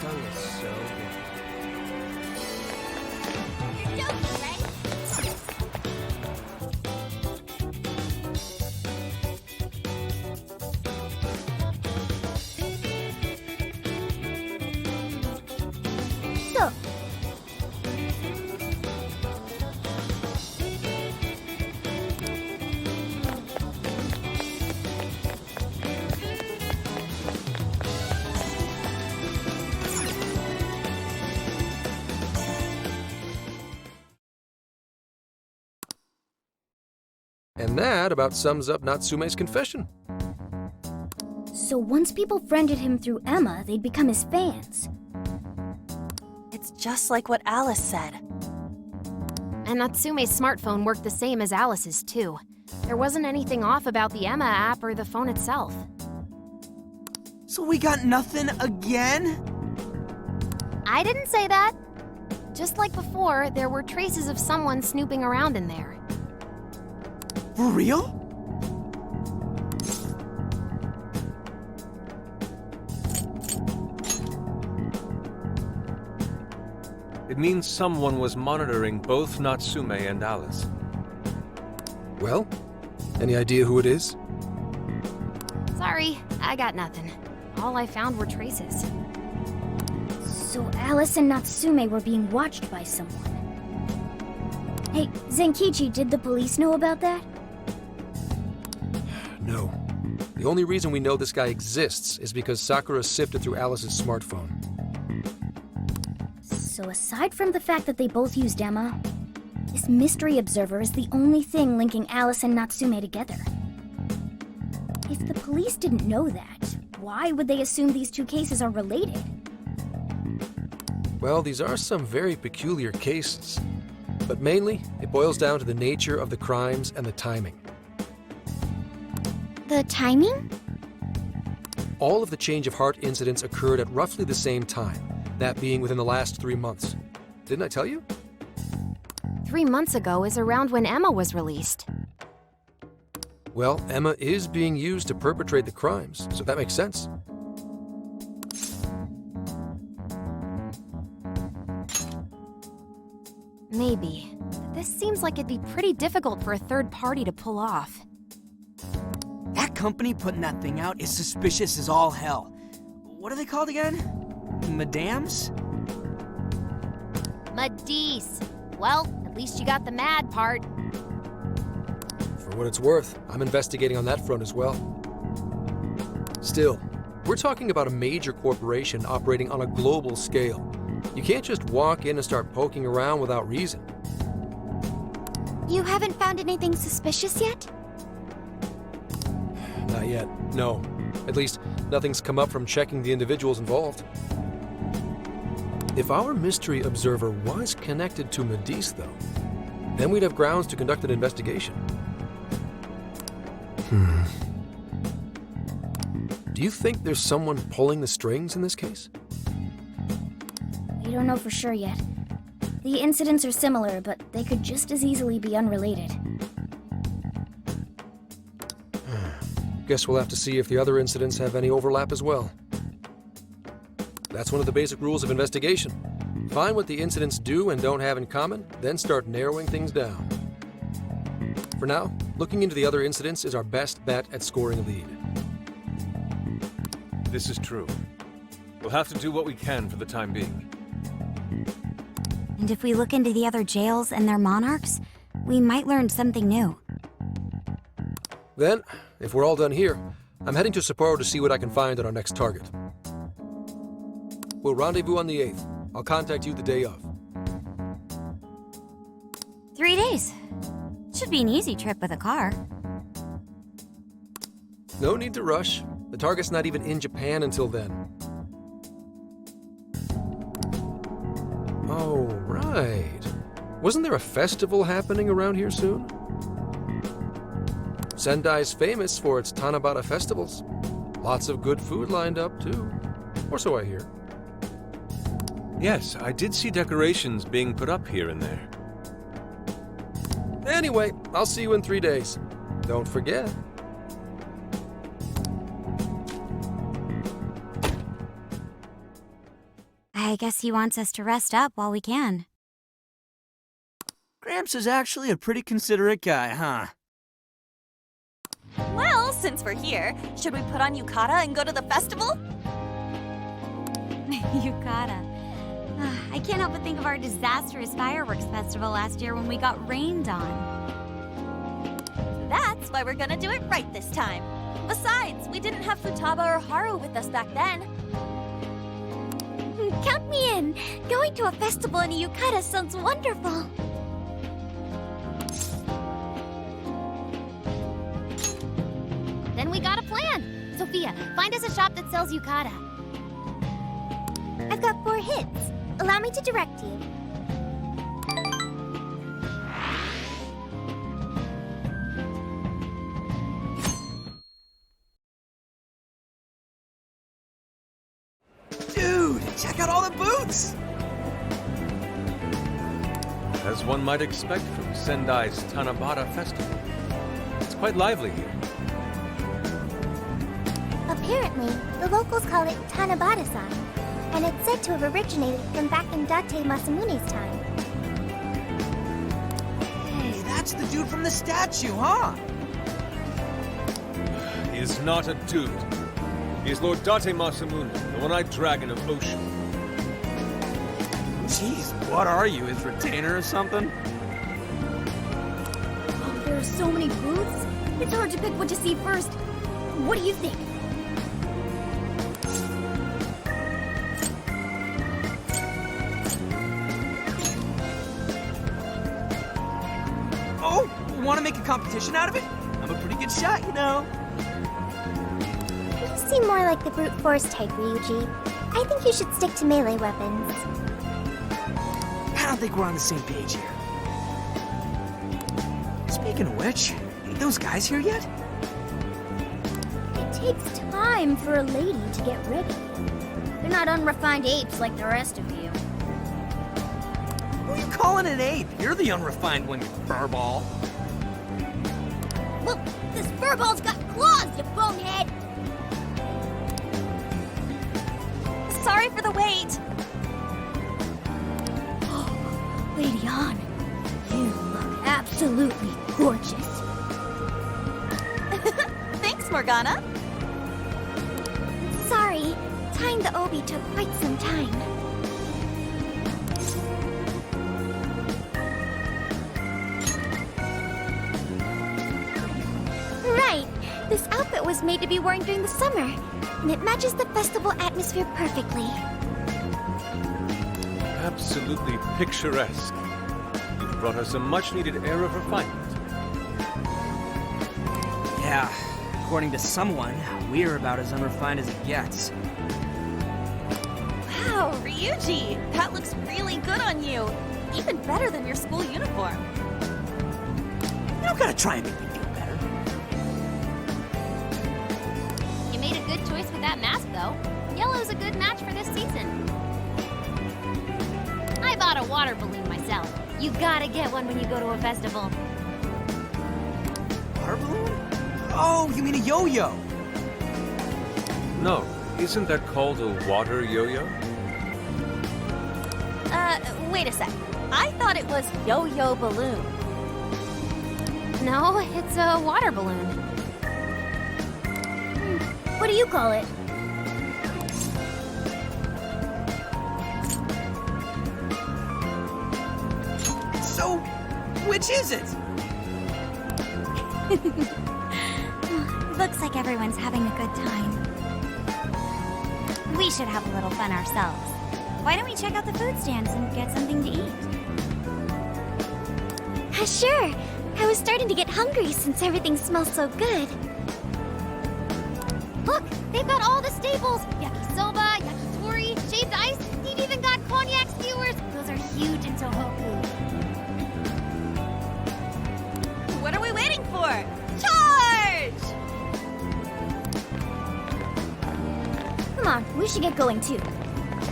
tongue is so good. You're joking, right? So. And that about sums up Natsume's confession. So once people friended him through Emma, they'd become his fans. It's just like what Alice said. And Natsume's smartphone worked the same as Alice's, too. There wasn't anything off about the Emma app or the phone itself. So we got nothing again? I didn't say that. Just like before, there were traces of someone snooping around in there. For real? It means someone was monitoring both Natsume and Alice. Well, any idea who it is? Sorry, I got nothing. All I found were traces. So Alice and Natsume were being watched by someone. Hey, Zenkichi, did the police know about that? No. The only reason we know this guy exists is because Sakura sifted through Alice's smartphone. So aside from the fact that they both used Emma, this mystery observer is the only thing linking Alice and Natsume together. If the police didn't know that, why would they assume these two cases are related? Well, these are some very peculiar cases. But mainly, it boils down to the nature of the crimes and the timing. The timing? All of the change of heart incidents occurred at roughly the same time, that being within the last 3 months. Didn't I tell you? 3 months ago is around when Emma was released. Well, Emma is being used to perpetrate the crimes, so that makes sense. Maybe. But this seems like it'd be pretty difficult for a third party to pull off. That company putting that thing out is suspicious as all hell. What are they called again? Madams? Madis. Well, at least you got the mad part. For what it's worth, I'm investigating on that front as well. Still, we're talking about a major corporation operating on a global scale. You can't just walk in and start poking around without reason. You haven't found anything suspicious yet? Not yet, no. At least, nothing's come up from checking the individuals involved. If our mystery observer was connected to Medis, though, then we'd have grounds to conduct an investigation. Do you think there's someone pulling the strings in this case? We don't know for sure yet. The incidents are similar, but they could just as easily be unrelated. Guess we'll have to see if the other incidents have any overlap as well. That's one of the basic rules of investigation. Find what the incidents do and don't have in common, then start narrowing things down. For now, looking into the other incidents is our best bet at scoring a lead. This is true. We'll have to do what we can for the time being. And if we look into the other jails and their monarchs, we might learn something new. Then, if we're all done here, I'm heading to Sapporo to see what I can find on our next target. We'll rendezvous on the 8th. I'll contact you the day of. 3 days. Should be an easy trip with a car. No need to rush. The target's not even in Japan until then. Oh, right. Wasn't there a festival happening around here soon? Sendai's famous for its Tanabata festivals. Lots of good food lined up, too. Or so I hear. Yes, I did see decorations being put up here and there. Anyway, I'll see you in 3 days. Don't forget. I guess he wants us to rest up while we can. Gramps is actually a pretty considerate guy, huh? Well, since we're here, should we put on yukata and go to the festival? Yukata. I can't help but think of our disastrous fireworks festival last year when we got rained on. That's why we're gonna do it right this time. Besides, we didn't have Futaba or Haru with us back then. Count me in. Going to a festival in a yukata sounds wonderful. Then we got a plan. Sophia, find us a shop that sells yukata. I've got 4 hits. Allow me to direct you. Dude, check out all the booths! As one might expect from Sendai's Tanabata Festival. It's quite lively here. Apparently, the locals call it Tanabata-san, and it's said to have originated from back in Date Masamune's time. Hey, that's the dude from the statue, huh? He is not a dude. He is Lord Date Masamune, the one-eyed dragon of Ocean. Jeez, what are you, his retainer or something? Oh, there are so many booths. It's hard to pick what to see first. What do you think? Oh, want to make a competition out of it? I'm a pretty good shot, you know. You seem more like the brute force type, Ryuji. I think you should stick to melee weapons. I don't think we're on the same page here. Speaking of which, ain't those guys here yet? It takes time for a lady to get ready. They're not unrefined apes like the rest of you. Who are you calling an ape? You're the unrefined one, you furball. Look, this furball's got claws, you bonehead! Sorry for the wait. Lady An, you look absolutely gorgeous. Thanks, Morgana. Sorry, tying the obi took quite some time. Right, this outfit was made to be worn during the summer, and it matches the festival atmosphere perfectly. Absolutely picturesque. You've brought us a much-needed air of refinement. Yeah, according to someone, we're about as unrefined as it gets. Wow, Ryuji, that looks really good on you. Even better than your school uniform. You don't gotta try and make me feel better. You made a good choice with that mask, though. Yellow's a good match for this season. I bought a water balloon myself. You gotta get one when you go to a festival. Water balloon? Oh, you mean a yo-yo? No, isn't that called a water yo-yo? Wait a sec. I thought it was yo-yo balloon. No, it's a water balloon. What do you call it? So, which is it? Looks like everyone's having a good time. We should have a little fun ourselves. Why don't we check out the food stands and get something to eat? Sure. I was starting to get hungry since everything smells so good. Look, they've got all the staples. Yakisoba, yakitori, shaved ice. They've even got cognac skewers. Those are huge in Tohoku. What are we waiting for? Charge! Come on, we should get going too.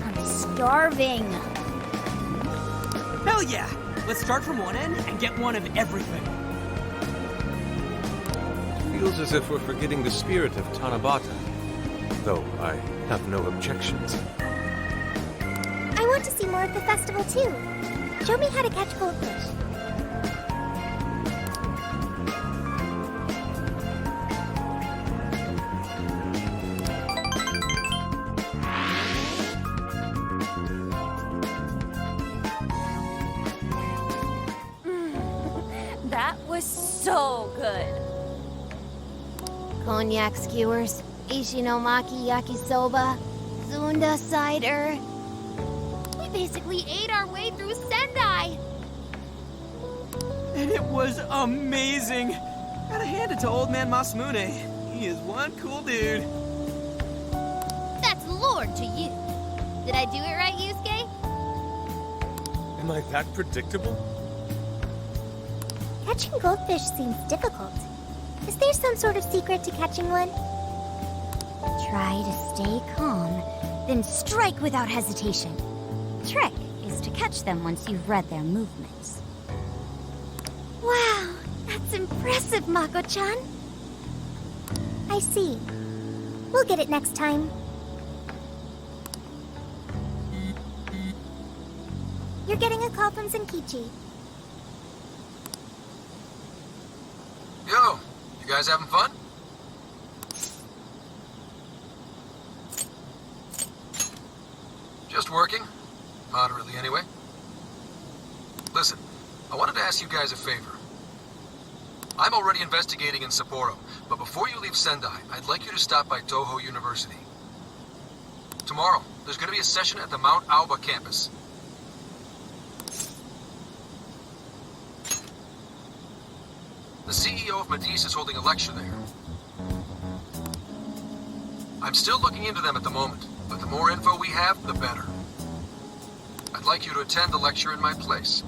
I'm starving. Hell yeah! Let's start from one end and get one of everything. Feels as if we're forgetting the spirit of Tanabata. Though I have no objections. want to see more of the festival too. Show me how to catch goldfish. That was so good. Cognac skewers, Ishinomaki yakisoba, Zunda cider. We basically ate our way through Sendai! And it was amazing. Gotta hand it to old man Masamune. He is one cool dude. That's Lord to you. Did I do it right, Yusuke? Am I that predictable? Catching goldfish seems difficult. Is there some sort of secret to catching one? Try to stay calm, then strike without hesitation. Trick is to catch them once you've read their movements. Wow, that's impressive, Mako-chan. I see. We'll get it next time. You're getting a call from Zenkichi. Yo, you guys having fun? Just working. Moderately, anyway. Listen, I wanted to ask you guys a favor. I'm already investigating in Sapporo, but before you leave Sendai, I'd like you to stop by Toho University. Tomorrow, there's going to be a session at the Mount Aoba campus. The CEO of Matisse is holding a lecture there. I'm still looking into them at the moment, but the more info we have, the better. I'd like you to attend the lecture in my place.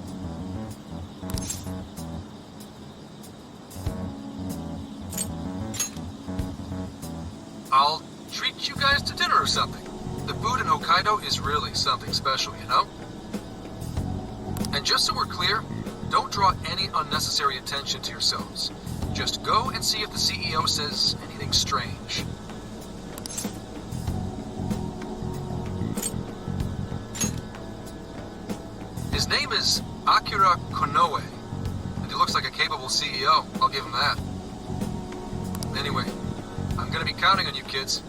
I'll treat you guys to dinner or something. The food in Hokkaido is really something special, you know? And just so we're clear, don't draw any unnecessary attention to yourselves. Just go and see if the CEO says anything strange. His name is Akira Konoe, and he looks like a capable CEO, I'll give him that. Anyway, I'm gonna be counting on you kids.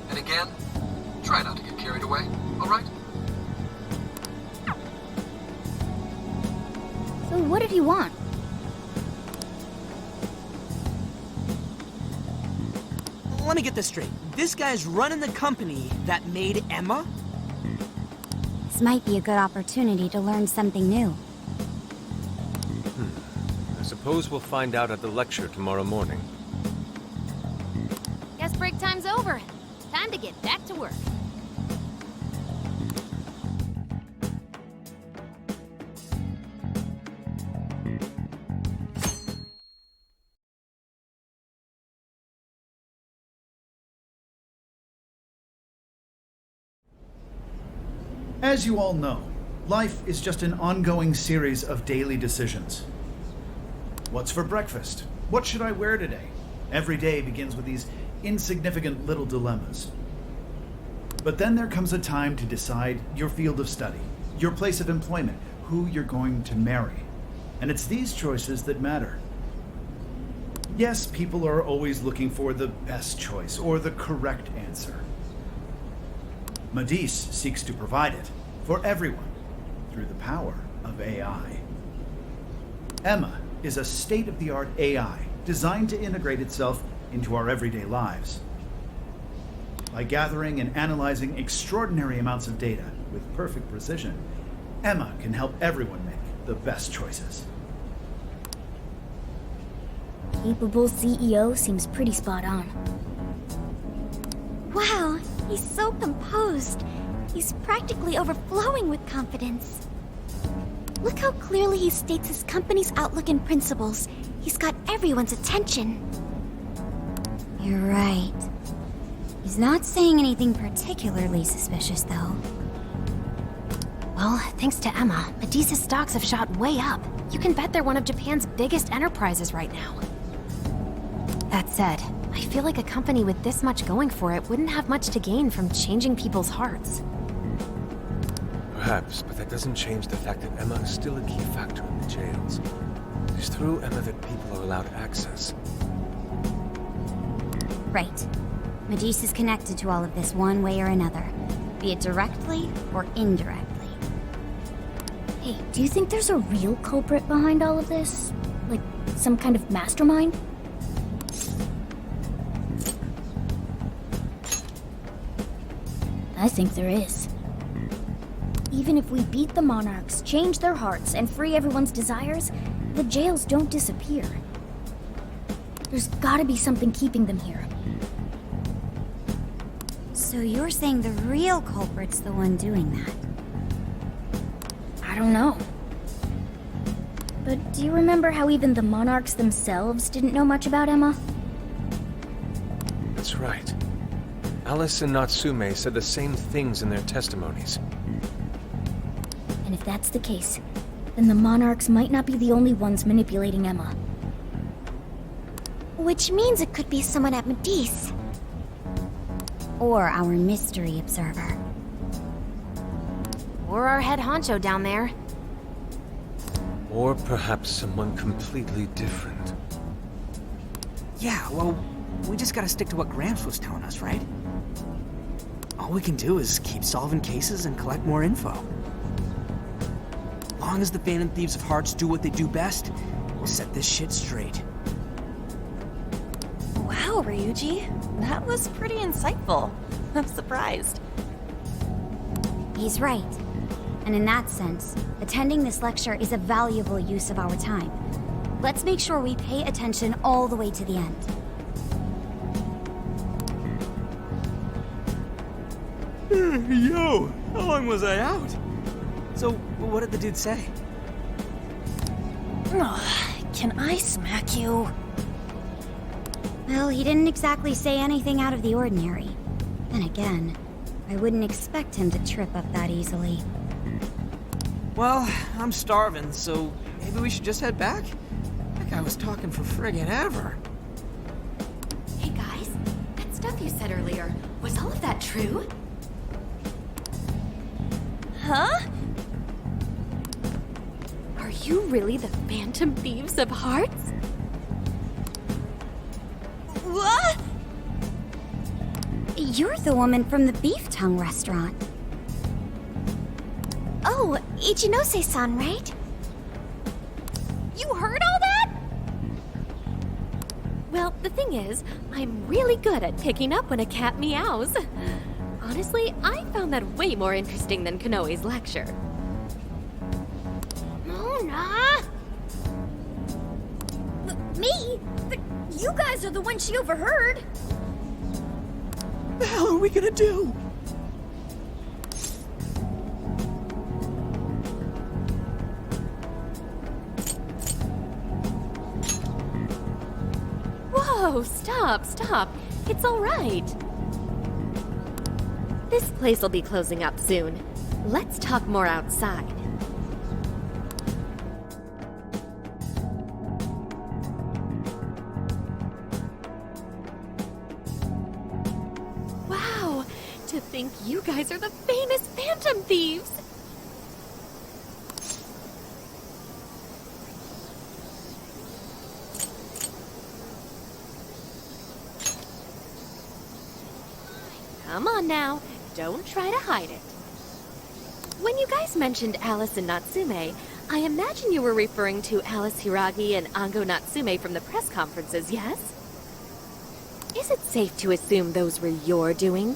And again, try not to get carried away, alright? So what did he want? Let me get this straight. This guy's running the company that made Emma? This might be a good opportunity to learn something new. I suppose we'll find out at the lecture tomorrow morning. Guess break time's over. Time to get back to work. As you all know, life is just an ongoing series of daily decisions. What's for breakfast? What should I wear today? Every day begins with these insignificant little dilemmas. But then there comes a time to decide your field of study, your place of employment, who you're going to marry. And it's these choices that matter. Yes, people are always looking for the best choice or the correct answer. Matisse seeks to provide it for everyone through the power of AI. Emma is a state-of-the-art AI designed to integrate itself into our everyday lives. By gathering and analyzing extraordinary amounts of data with perfect precision, Emma can help everyone make the best choices. Capable CEO seems pretty spot on. Wow, he's so composed. He's practically overflowing with confidence. Look how clearly he states his company's outlook and principles. He's got everyone's attention. You're right. He's not saying anything particularly suspicious, though. Well, thanks to Emma, Matisse's stocks have shot way up. You can bet they're one of Japan's biggest enterprises right now. That said, I feel like a company with this much going for it wouldn't have much to gain from changing people's hearts. Perhaps, but that doesn't change the fact that Emma is still a key factor in the jails. It's through Emma that people are allowed access. Right. Medice is connected to all of this one way or another, be it directly or indirectly. Hey, do you think there's a real culprit behind all of this? Like, some kind of mastermind? I think there is. Even if we beat the Monarchs, change their hearts, and free everyone's desires, the jails don't disappear. There's gotta be something keeping them here. So you're saying the real culprit's the one doing that? I don't know. But do you remember how even the Monarchs themselves didn't know much about Emma? That's right. Alice and Natsume said the same things in their testimonies. And if that's the case, then the Monarchs might not be the only ones manipulating Emma. Which means it could be someone at Medice. Or our mystery observer. Or our head honcho down there. Or perhaps someone completely different. Yeah, well, we just gotta stick to what Gramps was telling us, right? All we can do is keep solving cases and collect more info. Long as the Phantom Thieves of Hearts do what they do best, we'll set this shit straight. Wow, Ryuji. That was pretty insightful. I'm surprised. He's right. And in that sense, attending this lecture is a valuable use of our time. Let's make sure we pay attention all the way to the end. Yo, how long was I out? So, what did the dude say? Can I smack you? Well, he didn't exactly say anything out of the ordinary. Then again, I wouldn't expect him to trip up that easily. Well, I'm starving, so maybe we should just head back? That guy was talking for friggin' ever. Hey guys, that stuff you said earlier, was all of that true? Huh? Are you really the Phantom Thieves of Hearts? What? You're the woman from the Beef Tongue restaurant. Oh, Ichinose-san, right? You heard all that? Well, the thing is, I'm really good at picking up when a cat meows. Honestly, I found that way more interesting than Konoe's lecture. Mona! Me? But you guys are the ones she overheard. What the hell are we gonna do? Whoa, stop. It's all right. This place will be closing up soon. Let's talk more outside. Wow, to think you guys are the famous Phantom Thieves! Come on now, don't try to hide it. When you guys mentioned Alice and Natsume, I imagine you were referring to Alice Hiragi and Ango Natsume from the press conferences, yes? Is it safe to assume those were your doing?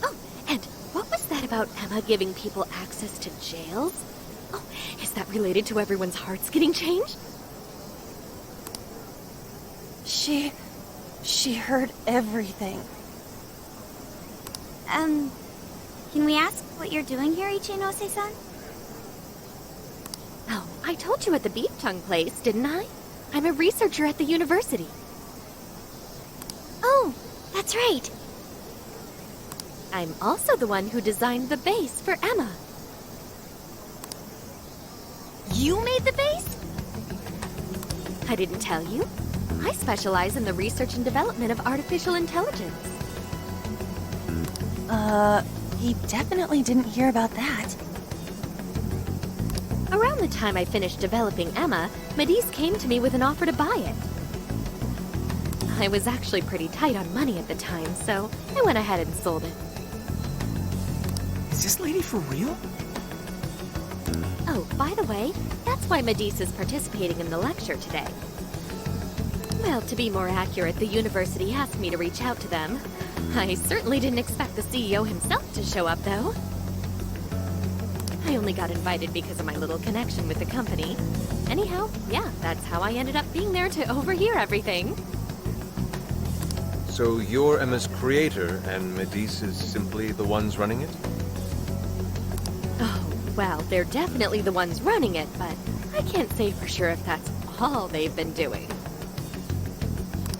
Oh, and what was that about Emma giving people access to jails? Oh, is that related to everyone's hearts getting changed? She heard everything. Can we ask what you're doing here, Ichinose-san? Oh, I told you at the Beef Tongue place, didn't I? I'm a researcher at the university. Oh, that's right. I'm also the one who designed the base for Emma. You made the base? I didn't tell you. I specialize in the research and development of artificial intelligence. He definitely didn't hear about that. Around the time I finished developing Emma, Medice came to me with an offer to buy it. I was actually pretty tight on money at the time, so I went ahead and sold it. Is this lady for real? Oh, by the way, that's why Medice is participating in the lecture today. Well, to be more accurate, the university asked me to reach out to them. I certainly didn't expect the CEO himself to show up, though. I only got invited because of my little connection with the company. Anyhow, yeah, that's how I ended up being there to overhear everything. So you're Emma's creator, and Medice is simply the ones running it? Oh, well, they're definitely the ones running it, but I can't say for sure if that's all they've been doing.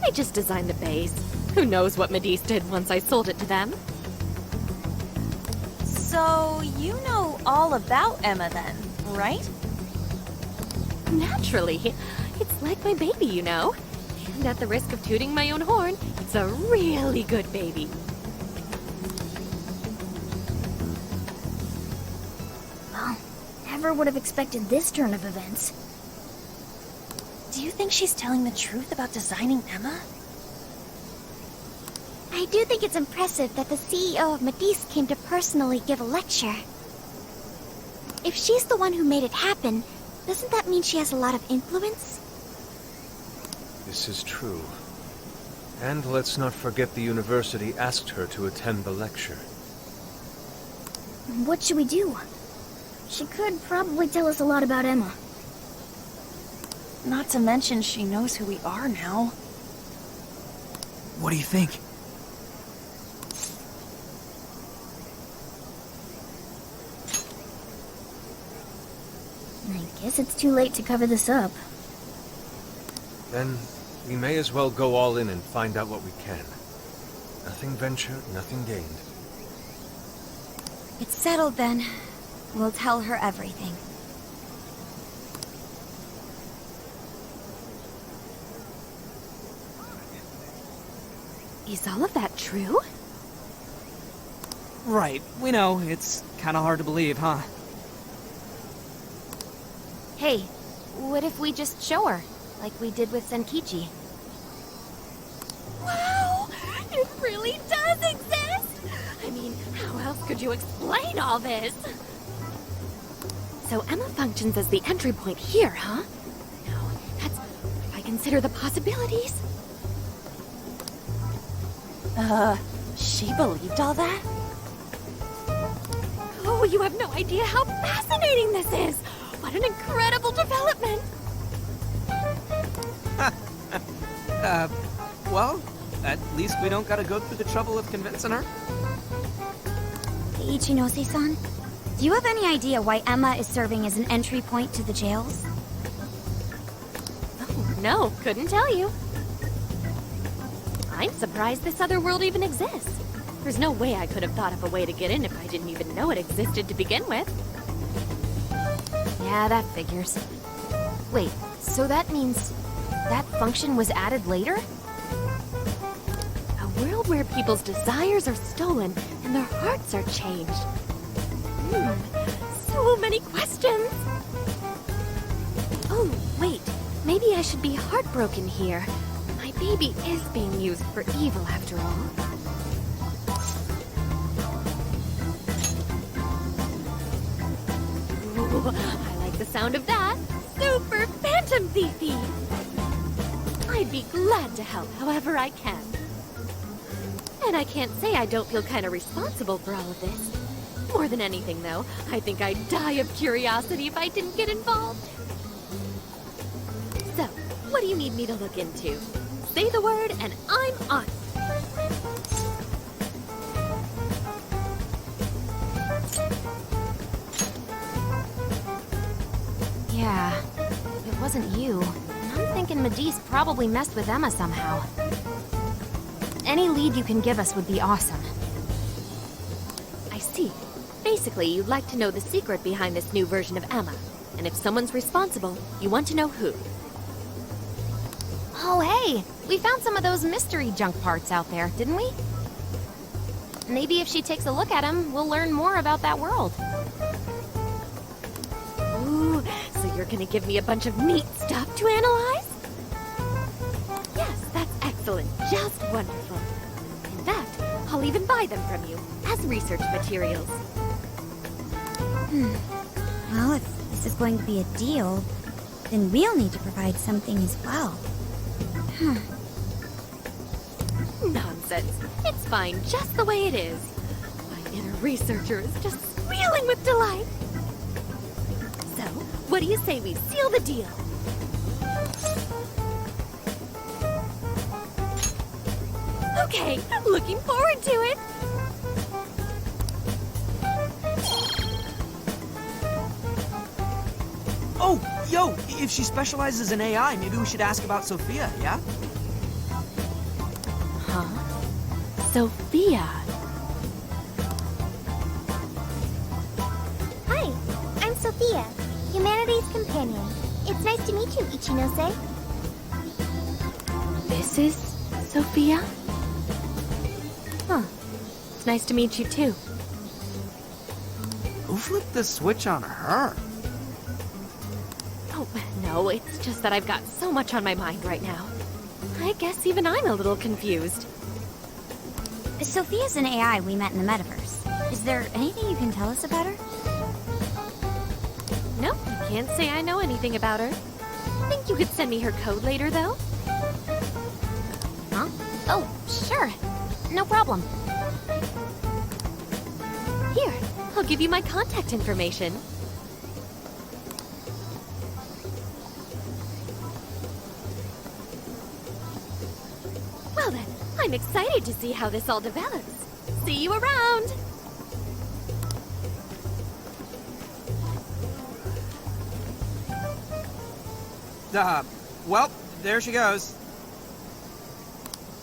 I just designed the base. Who knows what Medice did once I sold it to them? So, you know all about Emma then, right? Naturally. It's like my baby, you know. And at the risk of tooting my own horn, it's a really good baby. Well, never would have expected this turn of events. Do you think she's telling the truth about designing Emma? I do think it's impressive that the CEO of Medice came to personally give a lecture. If she's the one who made it happen, doesn't that mean she has a lot of influence? This is true. And let's not forget the university asked her to attend the lecture. What should we do? She could probably tell us a lot about Emma. Not to mention she knows who we are now. What do you think? I guess it's too late to cover this up. Then we may as well go all in and find out what we can. Nothing ventured, nothing gained. It's settled then. We'll tell her everything. Is all of that true? Right, we know. It's kind of hard to believe, huh? Hey, what if we just show her, like we did with Senkichi? Wow! It really does exist! I mean, how else could you explain all this? So Emma functions as the entry point here, huh? No, that's... if I consider the possibilities. She believed all that? Oh, you have no idea how fascinating this is! What an incredible development! Well, at least we don't gotta go through the trouble of convincing her. Ichinose-san, do you have any idea why Emma is serving as an entry point to the jails? Oh, no, couldn't tell you. I'm surprised this other world even exists. There's no way I could have thought of a way to get in if I didn't even know it existed to begin with. Yeah, that figures. Wait, so that means that function was added later? A world where people's desires are stolen and their hearts are changed. So many questions! Oh, wait. Maybe I should be heartbroken here. My baby is being used for evil after all. Ooh, I like the sound of that. Super Phantom Thiefy! I'd be glad to help however I can. And I can't say I don't feel kind of responsible for all of this. More than anything, though, I think I'd die of curiosity if I didn't get involved. So, what do you need me to look into? Say the word and I'm on. Yeah, it wasn't you. And I'm thinking Medice probably messed with Emma somehow. Any lead you can give us would be awesome. I see. Basically, you'd like to know the secret behind this new version of Emma. And if someone's responsible, you want to know who. Oh, hey! We found some of those mystery junk parts out there, didn't we? Maybe if she takes a look at him, we'll learn more about that world. Ooh, so you're gonna give me a bunch of neat stuff to analyze? Yes, that's excellent. Just wonderful. In fact, I'll even buy them from you as research materials. Well, if this is going to be a deal, then we'll need to provide something as well. Nonsense. It's fine just the way it is. My inner researcher is just squealing with delight. So, what do you say we seal the deal? Okay, looking forward to it. Oh, yo, if she specializes in AI, maybe we should ask about Sophia, yeah? Sophia. Hi, I'm Sophia, humanities companion. It's nice to meet you, Ichinose. This is Sophia? Huh. It's nice to meet you too. Who flipped the switch on her? Oh, no, it's just that I've got so much on my mind right now. I guess even I'm a little confused. Sophia's an AI we met in the metaverse. Is there anything you can tell us about her? Nope, I can't say I know anything about her. Think you could send me her code later, though? Huh? Oh, sure. No problem. Here, I'll give you my contact information. Well then, I'm excited to see how this all develops. See you around! Well, there she goes.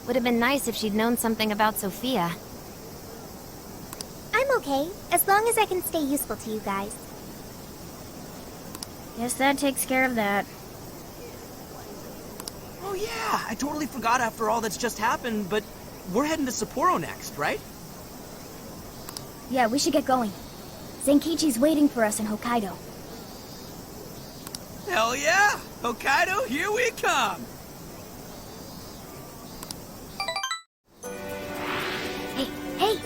Would have been nice if she'd known something about Sophia. I'm okay, as long as I can stay useful to you guys. Guess that takes care of that. Oh yeah, I totally forgot after all that's just happened, but we're heading to Sapporo next, right? Yeah, we should get going. Zenkichi's waiting for us in Hokkaido. Hell yeah! Hokkaido, here we come! Hey, hey!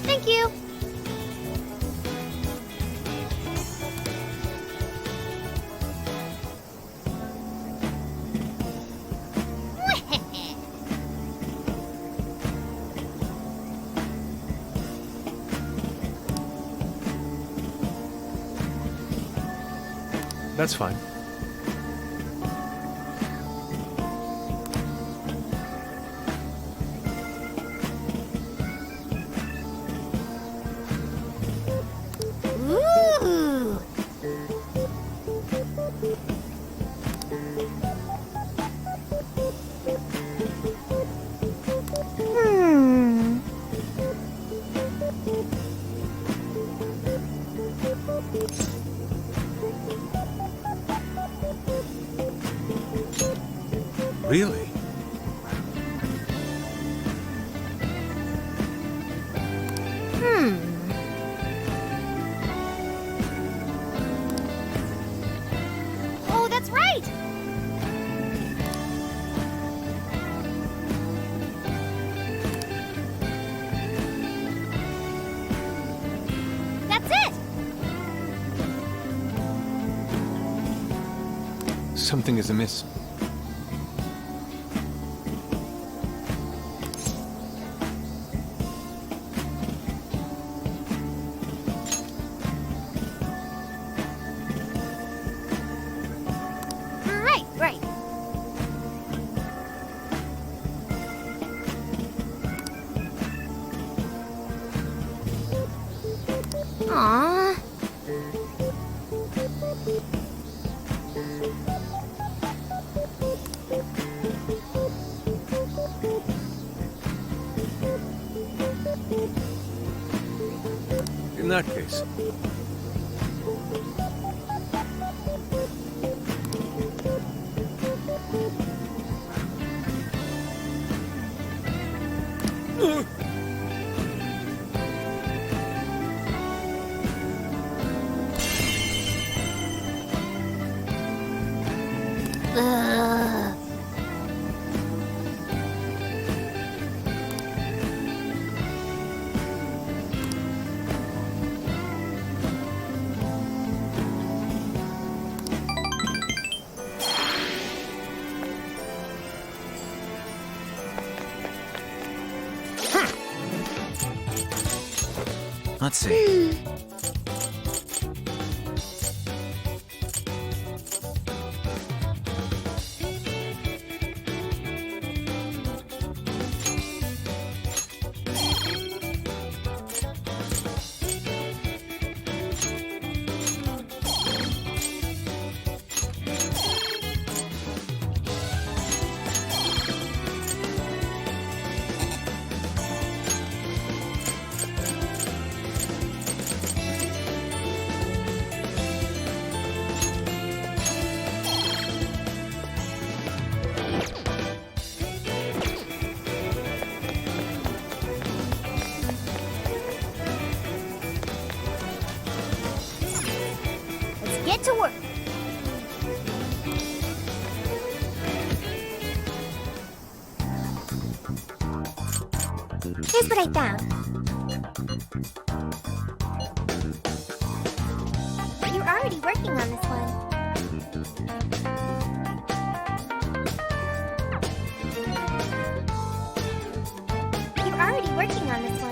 Thank you! That's fine. Ooh, Really? Oh, that's right! That's it! Something is amiss. Right. Aww. In that case, Ugh. Let's see. Let's get to work. Here's what I found. You're already working on this one. You're already working on this one.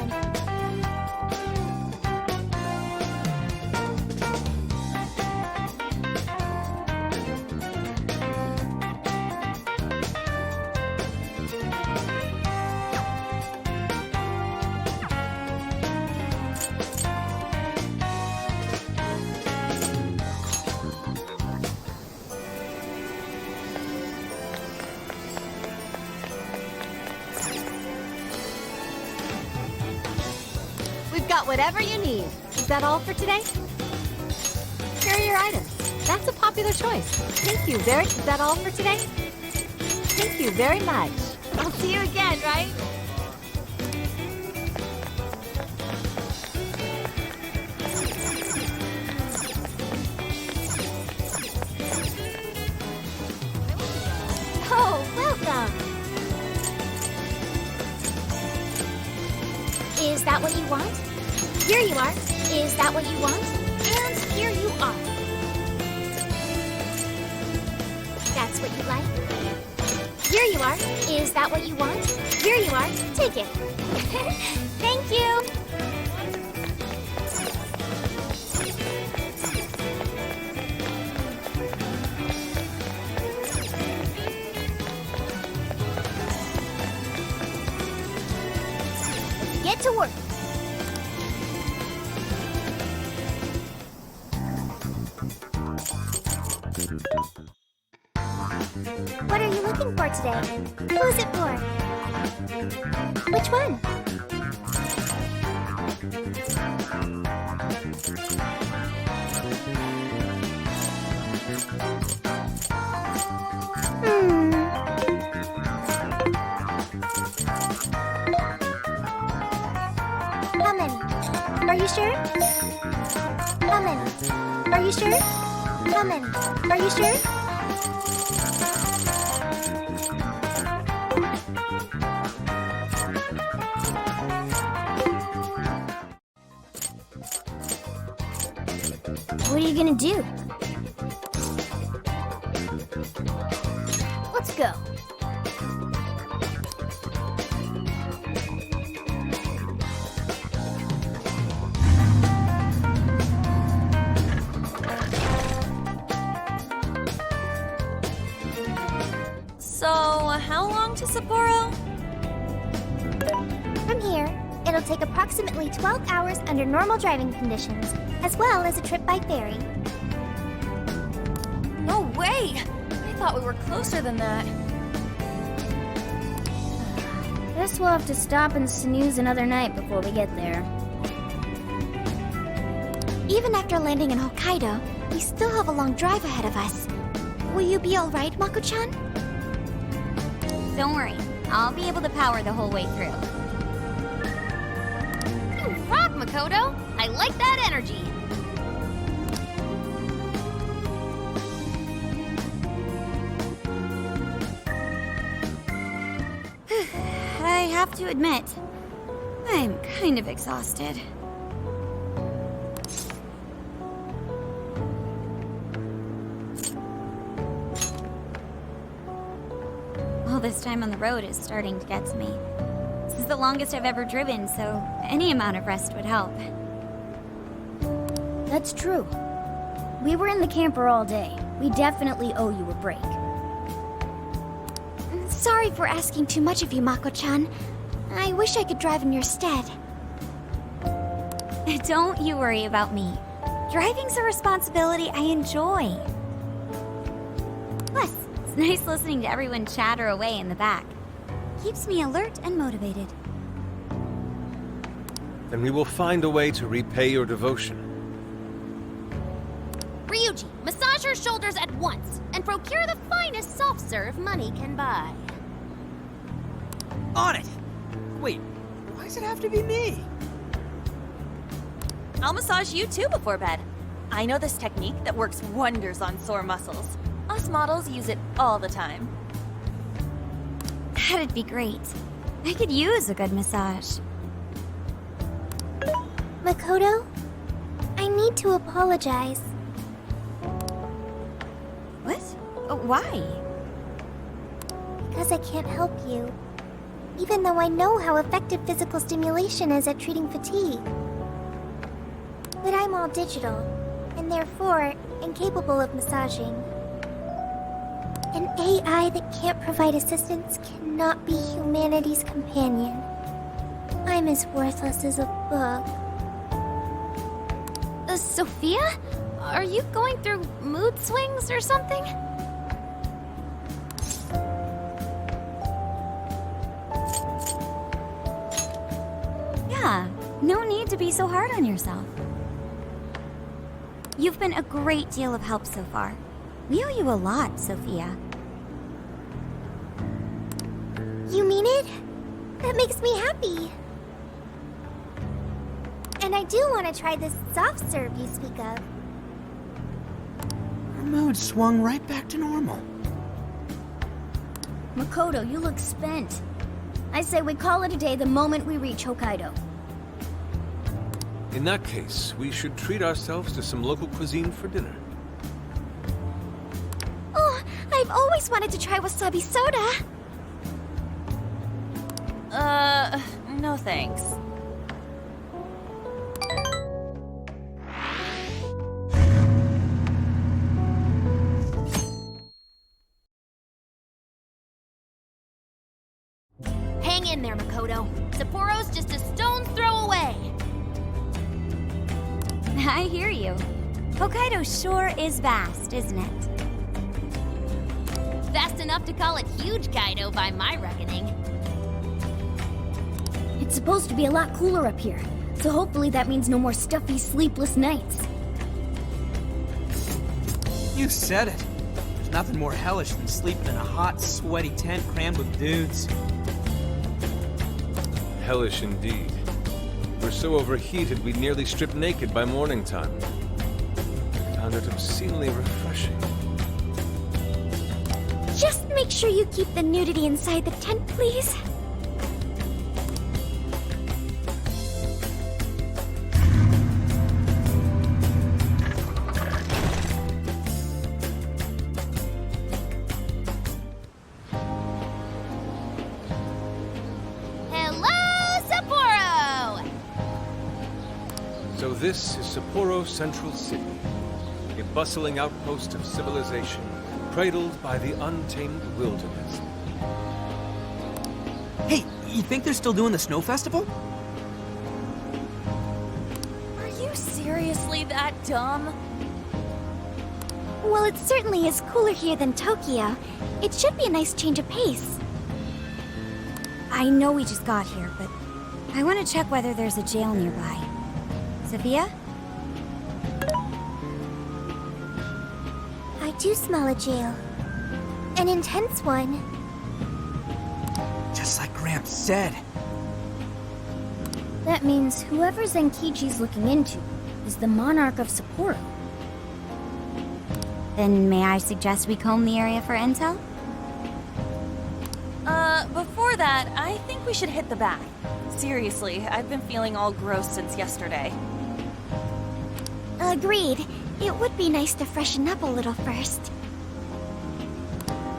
We've got whatever you need. Is that all for today? Here are your items. That's a popular choice. Thank you very... Is that all for today? Thank you very much. I'll see you again, right? Oh, welcome. Is that what you want? Here you are. Is that what you want? And here you are. That's what you like? Here you are. Is that what you want? Here you are. Take it. Thank you. Get to work. What are you looking for today? Who's it for? Which one? Are you sure? How many? Are you sure? What are you gonna do? Let's go. So, how long to Sapporo? From here, it'll take approximately 12 hours under normal driving conditions, as well as a trip by ferry. No way! I thought we were closer than that. Guess we'll have to stop and snooze another night before we get there. Even after landing in Hokkaido, we still have a long drive ahead of us. Will you be alright, Mako-chan? Don't worry, I'll be able to power the whole way through. You rock, Makoto! I like that energy! I have to admit, I'm kind of exhausted. All this time on the road is starting to get to me. This is the longest I've ever driven, so any amount of rest would help. That's true. We were in the camper all day. We definitely owe you a break. Sorry for asking too much of you, Mako-chan. I wish I could drive in your stead. Don't you worry about me. Driving's a responsibility I enjoy. Plus, it's nice listening to everyone chatter away in the back. Keeps me alert and motivated. Then we will find a way to repay your devotion. Ryuji, massage her shoulders at once, and procure the finest soft-serve money can buy. On it! Wait, why does it have to be me? I'll massage you too before bed. I know this technique that works wonders on sore muscles. Us models use it all the time. That'd be great. I could use a good massage. Makoto, I need to apologize. What? Why? Because I can't help you. Even though I know how effective physical stimulation is at treating fatigue. But I'm all digital, and therefore incapable of massaging. An AI that can't provide assistance cannot be humanity's companion. I'm as worthless as a book. Sophia? Are you going through mood swings or something? Yeah, no need to be so hard on yourself. You've been a great deal of help so far. We owe you a lot, Sophia. You mean it? That makes me happy. And I do want to try this soft serve you speak of. Her mood swung right back to normal. Makoto, you look spent. I say we call it a day the moment we reach Hokkaido. In that case, we should treat ourselves to some local cuisine for dinner. Oh, I've always wanted to try wasabi soda. No thanks. Hang in there, Makoto. Sapporo's just a stone's throw away. I hear you. Hokkaido sure is vast, isn't it? Fast enough to call it huge Kaido by my reckoning. It's supposed to be a lot cooler up here, so hopefully that means no more stuffy, sleepless nights. You said it. There's nothing more hellish than sleeping in a hot, sweaty tent crammed with dudes. Hellish indeed. We're so overheated we'd nearly strip naked by morning time. found it obscenely refreshing. Just make sure you keep the nudity inside the tent, please. Hello, Sapporo! So this is Sapporo Central City, a bustling outpost of civilization, cradled by the untamed wilderness. Hey, you think they're still doing the snow festival? Are you seriously that dumb? Well, it certainly is cooler here than Tokyo. It should be a nice change of pace. I know we just got here, but I want to check whether there's a jail nearby. Sophia? I do smell a jail. An intense one. Just like Gramps said. That means whoever Zenkichi's looking into is the monarch of Sapporo. Then may I suggest we comb the area for intel? Before that, I think we should hit the bath. Seriously, I've been feeling all gross since yesterday. Agreed. It would be nice to freshen up a little first.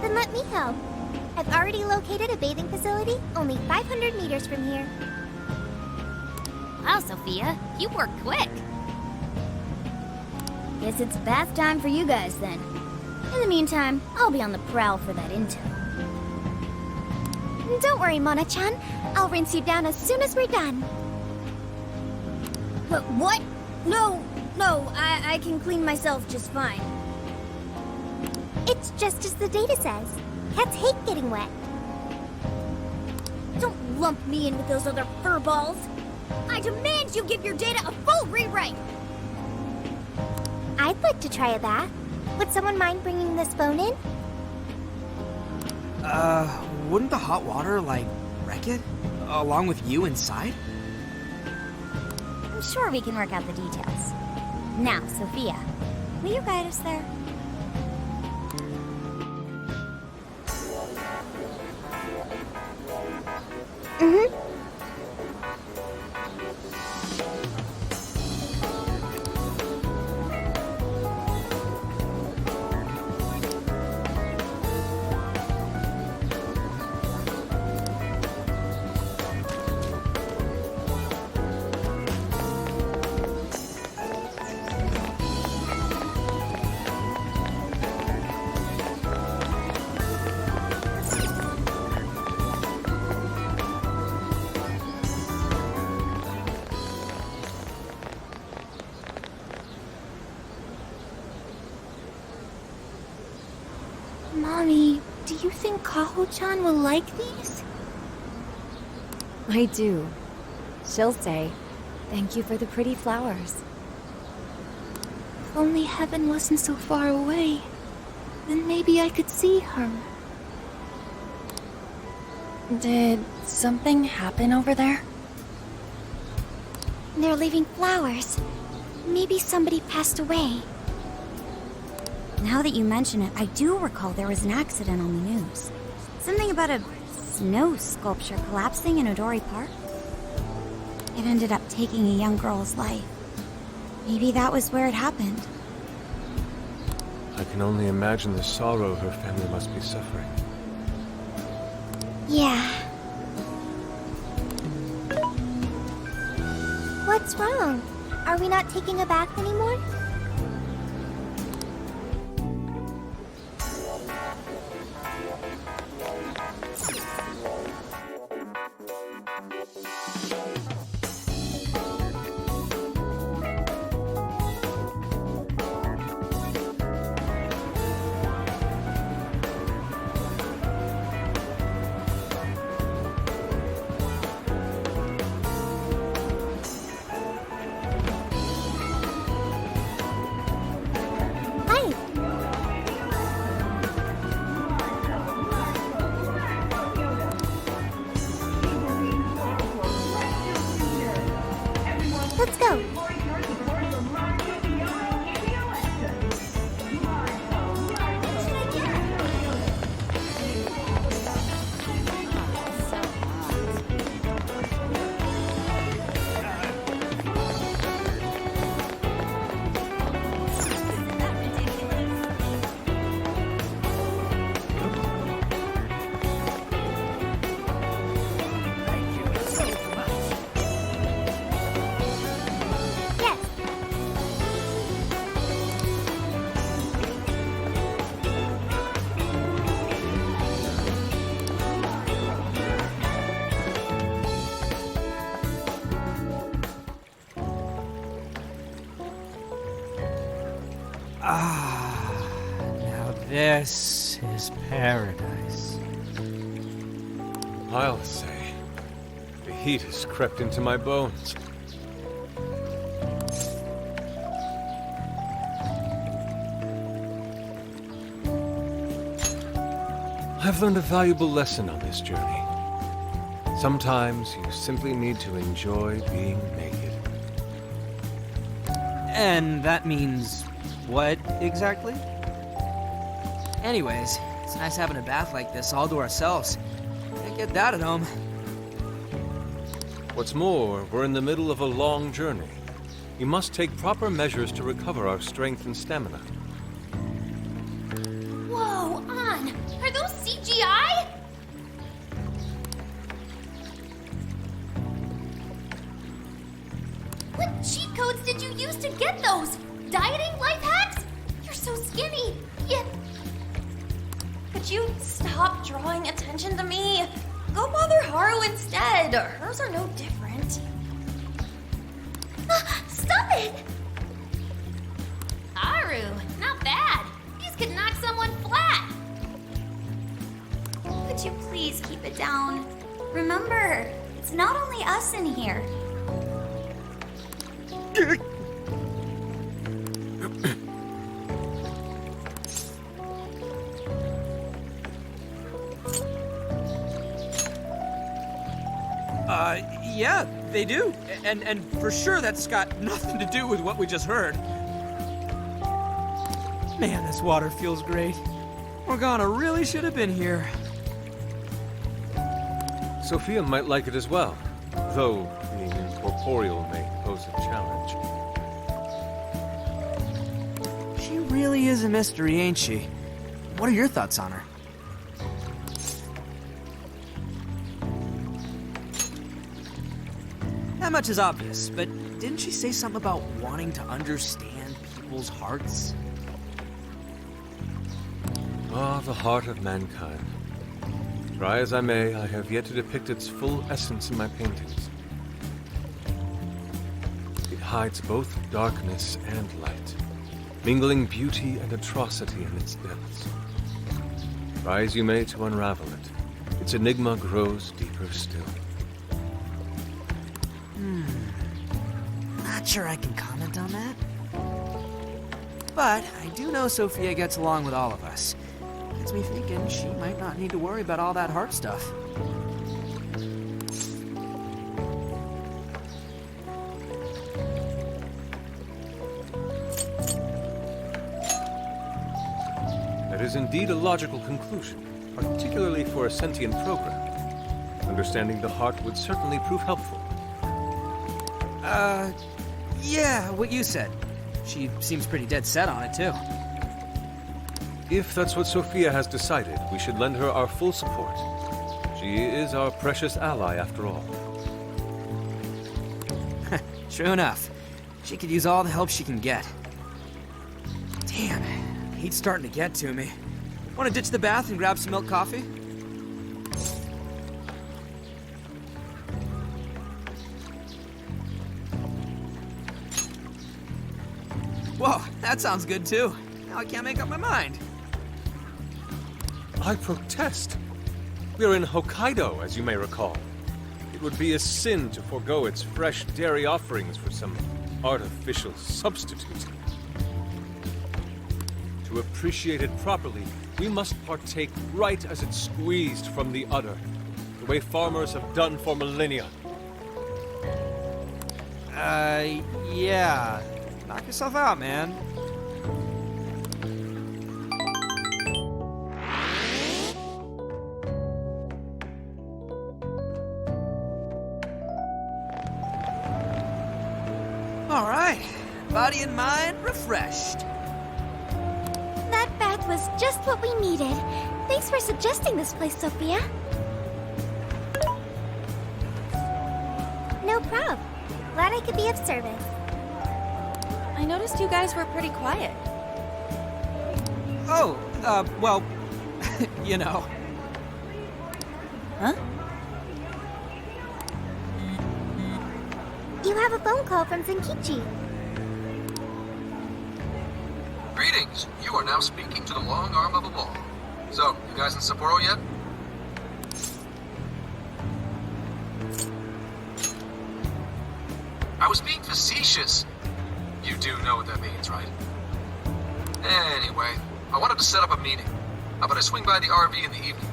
Then let me help. I've already located a bathing facility only 500 meters from here. Wow, Sophia, you work quick. Guess it's bath time for you guys then. In the meantime, I'll be on the prowl for that intel. Don't worry, Mona-chan. I'll rinse you down as soon as we're done. What? No, I can clean myself just fine. It's just as the data says. Cats hate getting wet. Don't lump me in with those other furballs. I demand you give your data a full rewrite. I'd like to try a bath. Would someone mind bringing this phone in? Wouldn't the hot water, like, wreck it? Along with you inside? I'm sure we can work out the details. Now, Sophia, will you guide us there? Mm-hmm. Mommy, do you think Kaho-chan will like these? I do. She'll say, "Thank you for the pretty flowers." If only heaven wasn't so far away, then maybe I could see her. Did something happen over there? They're leaving flowers. Maybe somebody passed away. Now that you mention it, I do recall there was an accident on the news. Something about a snow sculpture collapsing in Odori Park. It ended up taking a young girl's life. Maybe that was where it happened. I can only imagine the sorrow her family must be suffering. Yeah. What's wrong? Are we not taking a bath anymore? Now this is paradise. I'll say, the heat has crept into my bones. I've learned a valuable lesson on this journey. Sometimes you simply need to enjoy being naked. And that means what exactly? Anyways, it's nice having a bath like this all to ourselves. Can't get that at home. What's more, we're in the middle of a long journey. We must take proper measures to recover our strength and stamina. Whoa, On! Are those CGI? What cheat codes did you use to get those? Dieting life hacks? You're so skinny. Yeah. Could you stop drawing attention to me? Go bother Haru instead. Hers are no different. Stop it! Haru, not bad. These could knock someone flat. Could you please keep it down? Remember, it's not only us in here. Yeah, they do. And for sure that's got nothing to do with what we just heard. Man, this water feels great. Morgana really should have been here. Sophia might like it as well, though being incorporeal may pose a challenge. She really is a mystery, ain't she? What are your thoughts on her? That much is obvious, but didn't she say something about wanting to understand people's hearts? Ah, the heart of mankind. Try as I may, I have yet to depict its full essence in my paintings. It hides both darkness and light, mingling beauty and atrocity in its depths. Try as you may to unravel it, its enigma grows deeper still. Not sure I can comment on that. But I do know Sophia gets along with all of us. Gets me thinking she might not need to worry about all that heart stuff. That is indeed a logical conclusion, particularly for a sentient program. Understanding the heart would certainly prove helpful. Yeah, what you said. She seems pretty dead set on it, too. If that's what Sophia has decided, we should lend her our full support. She is our precious ally, after all. True enough. She could use all the help she can get. Damn, heat's starting to get to me. Want to ditch the bath and grab some milk coffee? Whoa, that sounds good too. Now I can't make up my mind. I protest. We're in Hokkaido, as you may recall. It would be a sin to forego its fresh dairy offerings for some artificial substitute. To appreciate it properly, we must partake right as it's squeezed from the udder, the way farmers have done for millennia. Yeah. Knock yourself out, man. All right. Body and mind refreshed. That bath was just what we needed. Thanks for suggesting this place, Sophia. No prob. Glad I could be of service. I noticed you guys were pretty quiet. Oh, well, you know. Huh? You have a phone call from Zenkichi. Greetings. You are now speaking to the long arm of the law. So, you guys in Sapporo yet? I was being facetious. You do know what that means, right? Anyway, I wanted to set up a meeting. How about I swing by the RV in the evening?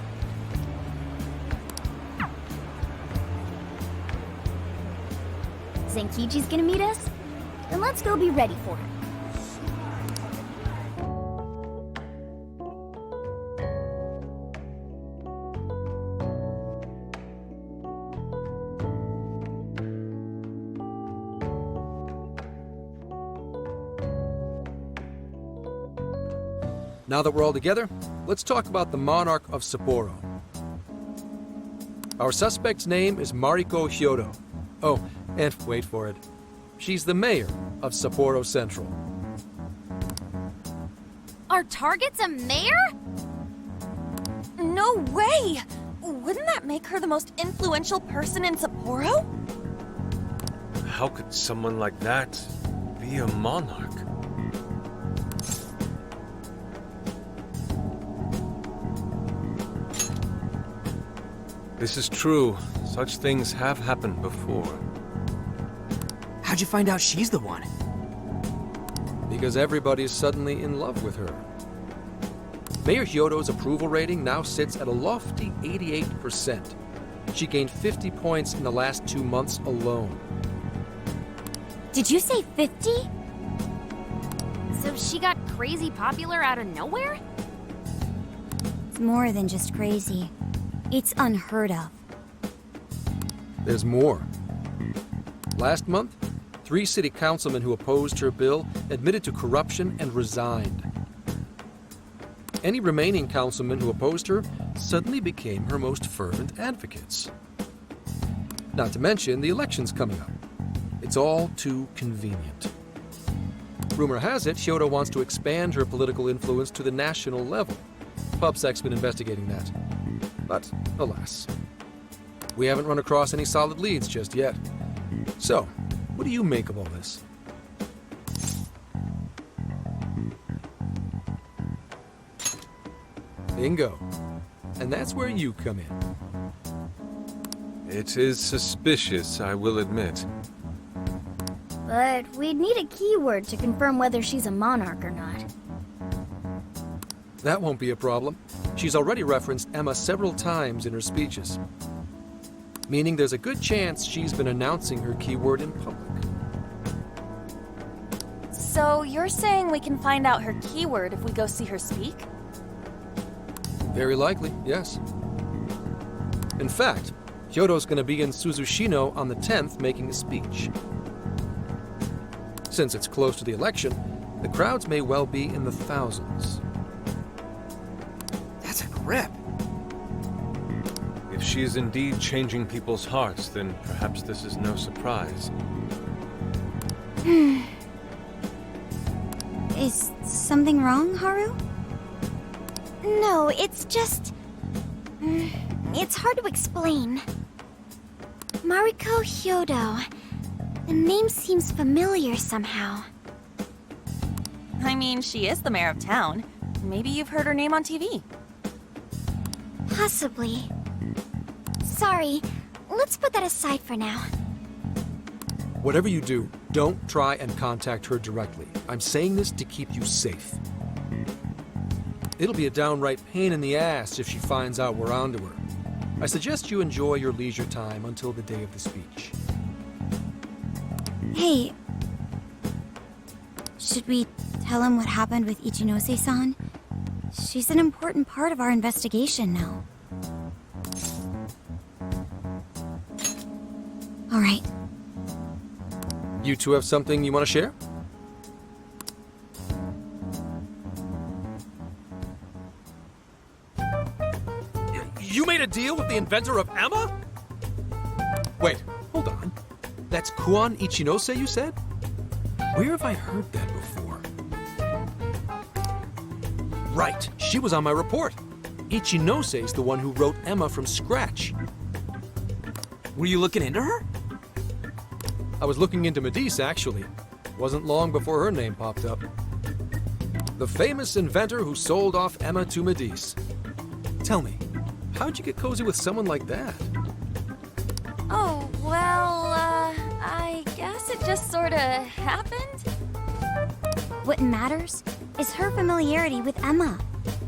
Zenkichi's gonna meet us? Then let's go be ready for him. Now that we're all together, let's talk about the monarch of Sapporo. Our suspect's name is Mariko Hyodo. Oh, and wait for it. She's the mayor of Sapporo Central. Our target's a mayor? No way! Wouldn't that make her the most influential person in Sapporo? How could someone like that be a monarch? This is true. Such things have happened before. How'd you find out she's the one? Because everybody's suddenly in love with her. Mayor Hyodo's approval rating now sits at a lofty 88%. She gained 50 points in the last 2 months alone. Did you say 50? So she got crazy popular out of nowhere? It's more than just crazy. It's unheard of. There's more. Last month, 3 city councilmen who opposed her bill admitted to corruption and resigned. Any remaining councilmen who opposed her suddenly became her most fervent advocates. Not to mention the elections coming up. It's all too convenient. Rumor has it Hyodo wants to expand her political influence to the national level. PubSec's been investigating that. But, alas, we haven't run across any solid leads just yet. So, what do you make of all this? Bingo. And that's where you come in. It is suspicious, I will admit. But we'd need a keyword to confirm whether she's a monarch or not. That won't be a problem. She's already referenced Emma several times in her speeches. Meaning there's a good chance she's been announcing her keyword in public. So you're saying we can find out her keyword if we go see her speak? Very likely, yes. In fact, Hyodo's going to be in Suzushino on the 10th making a speech. Since it's close to the election, the crowds may well be in the thousands. That's a grip. If she is indeed changing people's hearts, then perhaps this is no surprise. Is something wrong, Haru? No, it's just... It's hard to explain. Mariko Hyodo. The name seems familiar somehow. I mean, she is the mayor of town. Maybe you've heard her name on TV. Possibly. Sorry, let's put that aside for now. Whatever you do, don't try and contact her directly. I'm saying this to keep you safe. It'll be a downright pain in the ass if she finds out we're onto her. I suggest you enjoy your leisure time until the day of the speech. Hey. Should we tell him what happened with Ichinose-san? She's an important part of our investigation now. All right. You two have something you want to share? You made a deal with the inventor of Emma? Wait, hold on. That's Kuon Ichinose, you said? Where have I heard that before? Right, she was on my report. Ichinose is the one who wrote Emma from scratch. Were you looking into her? I was looking into Medice, actually. Wasn't long before her name popped up. the famous inventor who sold off Emma to Medice. Tell me, how'd you get cozy with someone like that? Oh, well, I guess it just sorta happened. What matters is her familiarity with Emma.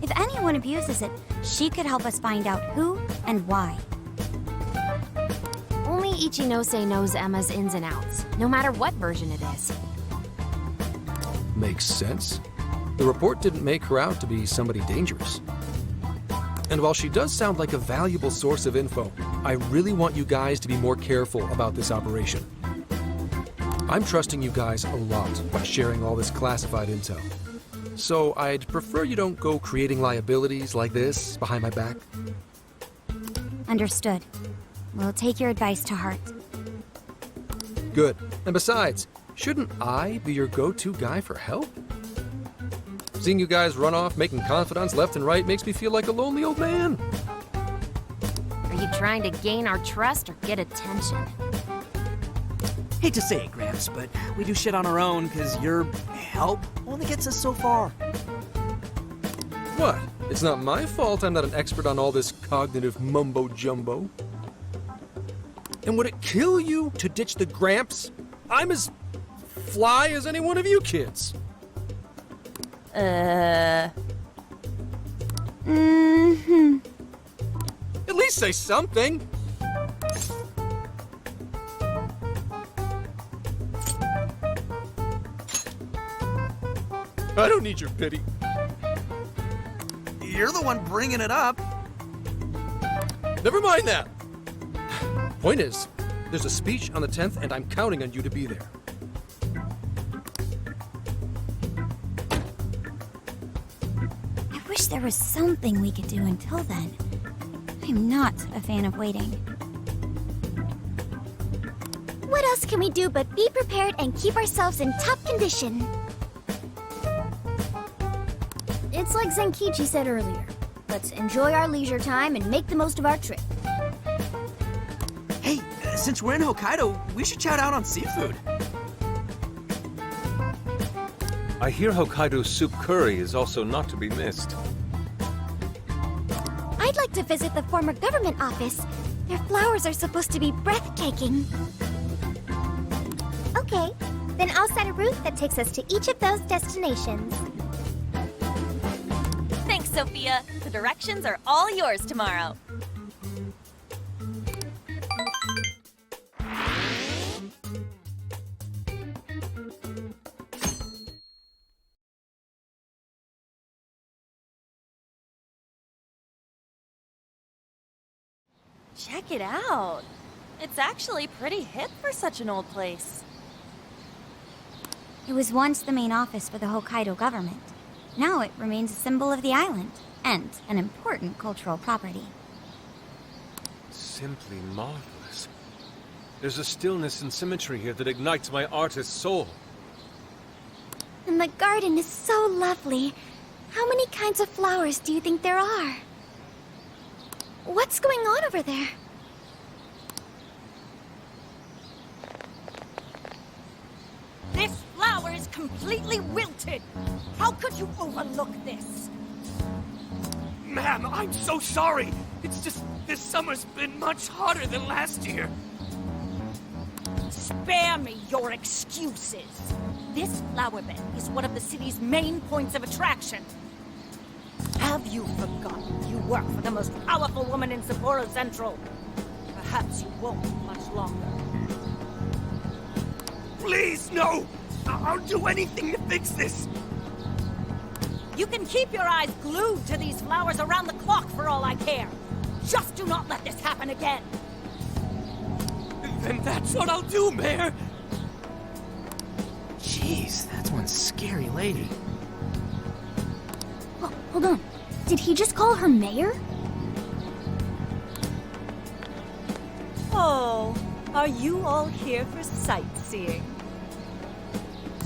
If anyone abuses it, she could help us find out who and why. Only Ichinose knows Emma's ins and outs, no matter what version it is. Makes sense. The report didn't make her out to be somebody dangerous. And while she does sound like a valuable source of info, I really want you guys to be more careful about this operation. I'm trusting you guys a lot by sharing all this classified intel. So I'd prefer you don't go creating liabilities like this behind my back. Understood. We'll take your advice to heart. Good. And besides, shouldn't I be your go-to guy for help? Seeing you guys run off making confidants left and right makes me feel like a lonely old man. Are you trying to gain our trust or get attention? Hate to say it, Gramps, but we do shit on our own because your help only gets us so far. What? It's not my fault I'm not an expert on all this cognitive mumbo-jumbo. And would it kill you to ditch the Gramps? I'm as fly as any one of you kids. At least say something. I don't need your pity. You're the one bringing it up. Never mind that. Point is, there's a speech on the 10th, and I'm counting on you to be there. I wish there was something we could do until then. I'm not a fan of waiting. What else can we do but be prepared and keep ourselves in top condition? It's like Zenkichi said earlier. Let's enjoy our leisure time and make the most of our trip. Hey, since we're in Hokkaido, we should shout out on seafood. I hear Hokkaido soup curry is also not to be missed. I'd like to visit the former government office. Their flowers are supposed to be breathtaking. Okay, then I'll set a route that takes us to each of those destinations. Thanks, Sophia. The directions are all yours tomorrow. Check it out. It's actually pretty hip for such an old place. It was once the main office for the Hokkaido government. Now it remains a symbol of the island, and an important cultural property. Simply marvelous. There's a stillness and symmetry here that ignites my artist's soul. And the garden is so lovely. How many kinds of flowers do you think there are? What's going on over there? This flower is completely wilted. How could you overlook this? Ma'am, I'm so sorry. It's just this summer's been much hotter than last year. Spare me your excuses. This flower bed is one of the city's main points of attraction. Have you forgotten you work for the most powerful woman in Sapporo Central? Perhaps you won't much longer. Please, no! I'll do anything to fix this. You can keep your eyes glued to these flowers around the clock for all I care. Just do not let this happen again. Then that's what I'll do, Mayor. Jeez, that's one scary lady. Oh, hold on. Did he just call her mayor? Oh, are you all here for sightseeing?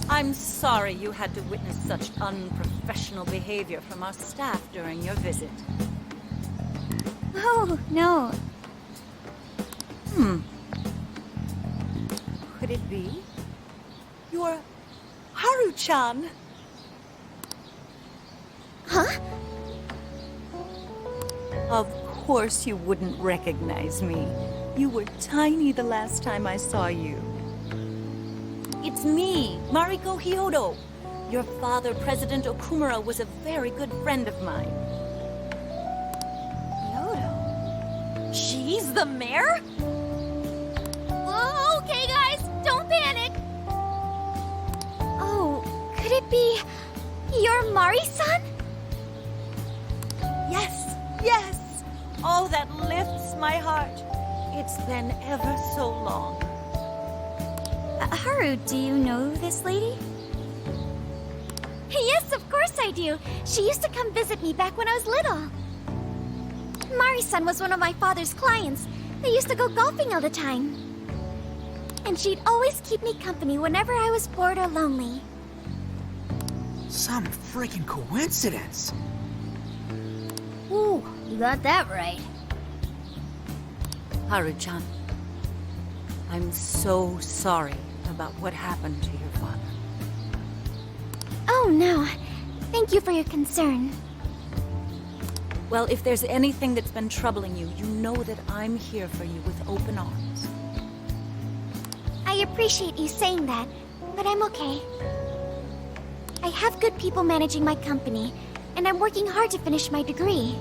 I'm sorry you had to witness such unprofessional behavior from our staff during your visit. Oh, no. Could it be? You're Haru-chan? Huh? Of course you wouldn't recognize me. You were tiny the last time I saw you. It's me, Mariko Hyodo. Your father, President Okumura, was a very good friend of mine. Hyodo? She's the mayor? Oh, okay, guys, don't panic. Oh, could it be your Mari-san? Yes, yes! Oh, that lifts my heart. It's been ever so long. Haru, do you know this lady? Yes, of course I do. She used to come visit me back when I was little. Mari-san was one of my father's clients. They used to go golfing all the time. And she'd always keep me company whenever I was bored or lonely. Some freaking coincidence. Ooh, you got that right. Haru-chan, I'm so sorry about what happened to your father. Oh, no. Thank you for your concern. Well, if there's anything that's been troubling you, you know that I'm here for you with open arms. I appreciate you saying that, but I'm okay. I have good people managing my company, and I'm working hard to finish my degree.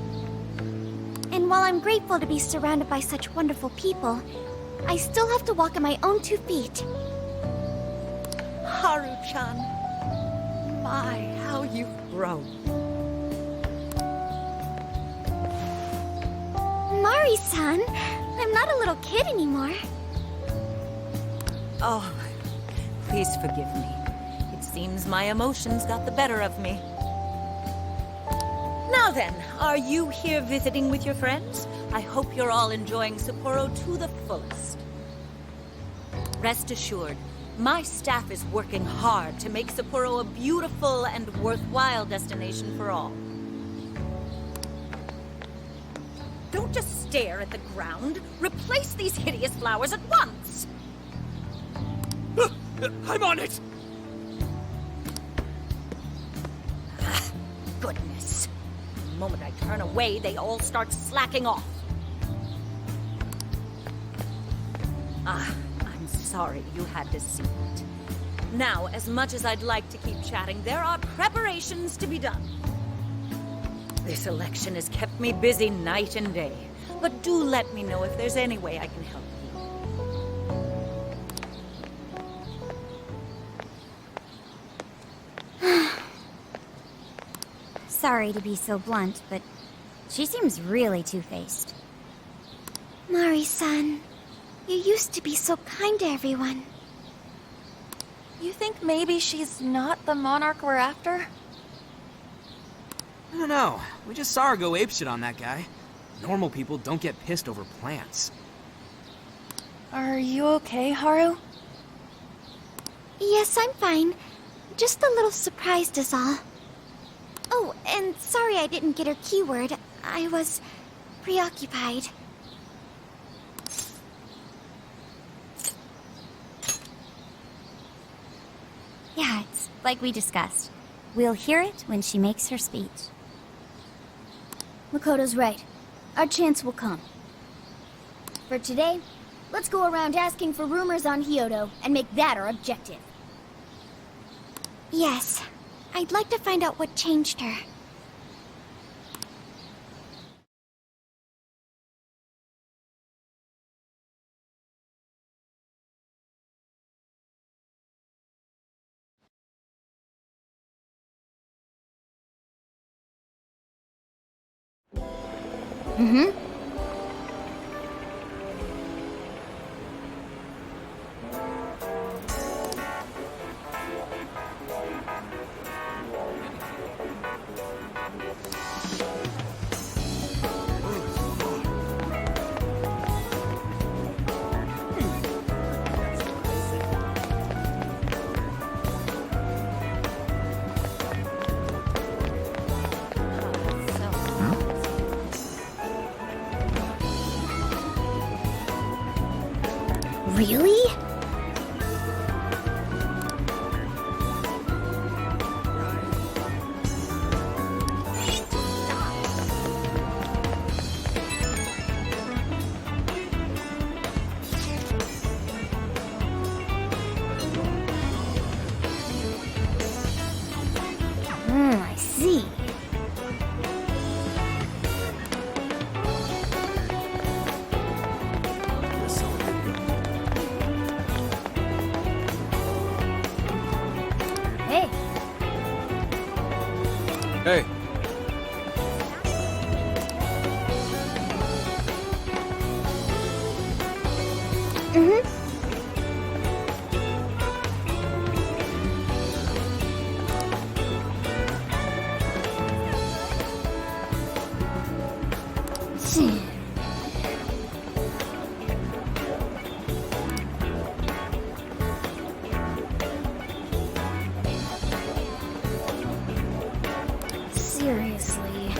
And while I'm grateful to be surrounded by such wonderful people, I still have to walk on my own 2 feet. Haru-chan, my, how you've grown. Mari-san, I'm not a little kid anymore. Oh, please forgive me. It seems my emotions got the better of me. Now then, are you here visiting with your friends? I hope you're all enjoying Sapporo to the fullest. Rest assured, my staff is working hard to make Sapporo a beautiful and worthwhile destination for all. Don't just stare at the ground. Replace these hideous flowers at once! I'm on it! Goodness. The moment I turn away, they all start slacking off. I'm sorry you had to see it. Now, as much as I'd like to keep chatting, there are preparations to be done. This election has kept me busy night and day, but do let me know if there's any way I can help you. Sorry to be so blunt, but she seems really two-faced. Mari-san, you used to be so kind to everyone. You think maybe she's not the monarch we're after? I don't know. We just saw her go apeshit on that guy. Normal people don't get pissed over plants. Are you okay, Haru? Yes, I'm fine. Just a little surprised is all. Oh, and sorry I didn't get her keyword. I was preoccupied. Yeah, it's like we discussed. We'll hear it when she makes her speech. Makoto's right. Our chance will come. For today, let's go around asking for rumors on Hyodo and make that our objective. Yes, I'd like to find out what changed her. Really? I see. Hey. Hey, Seriously.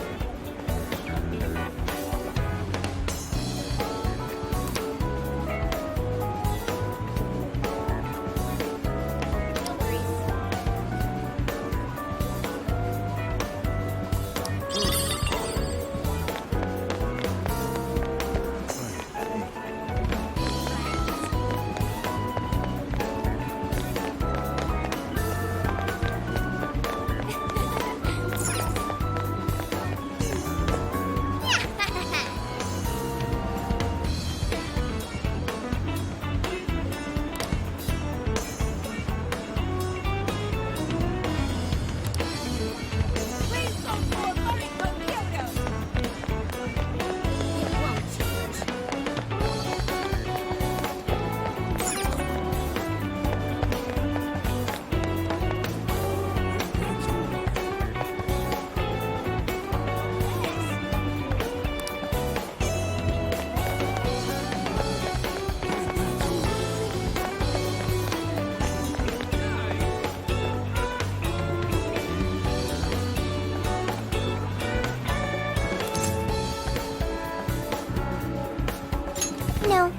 No.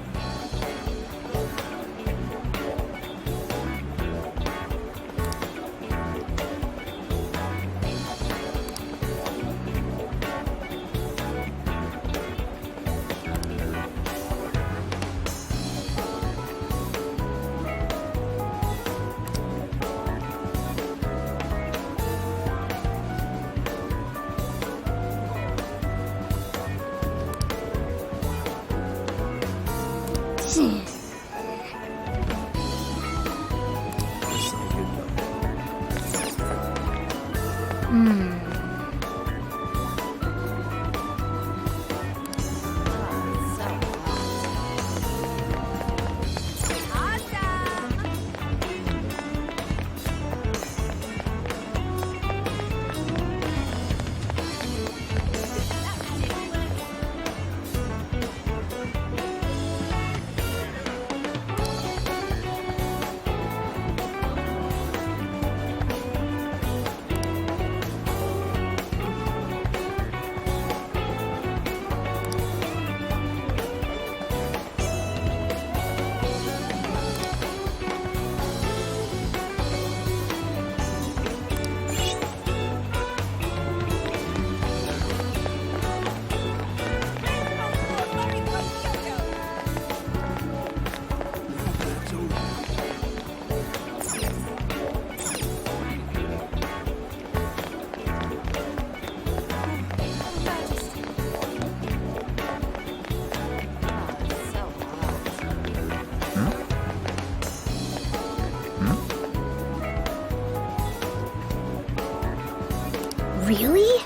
Really?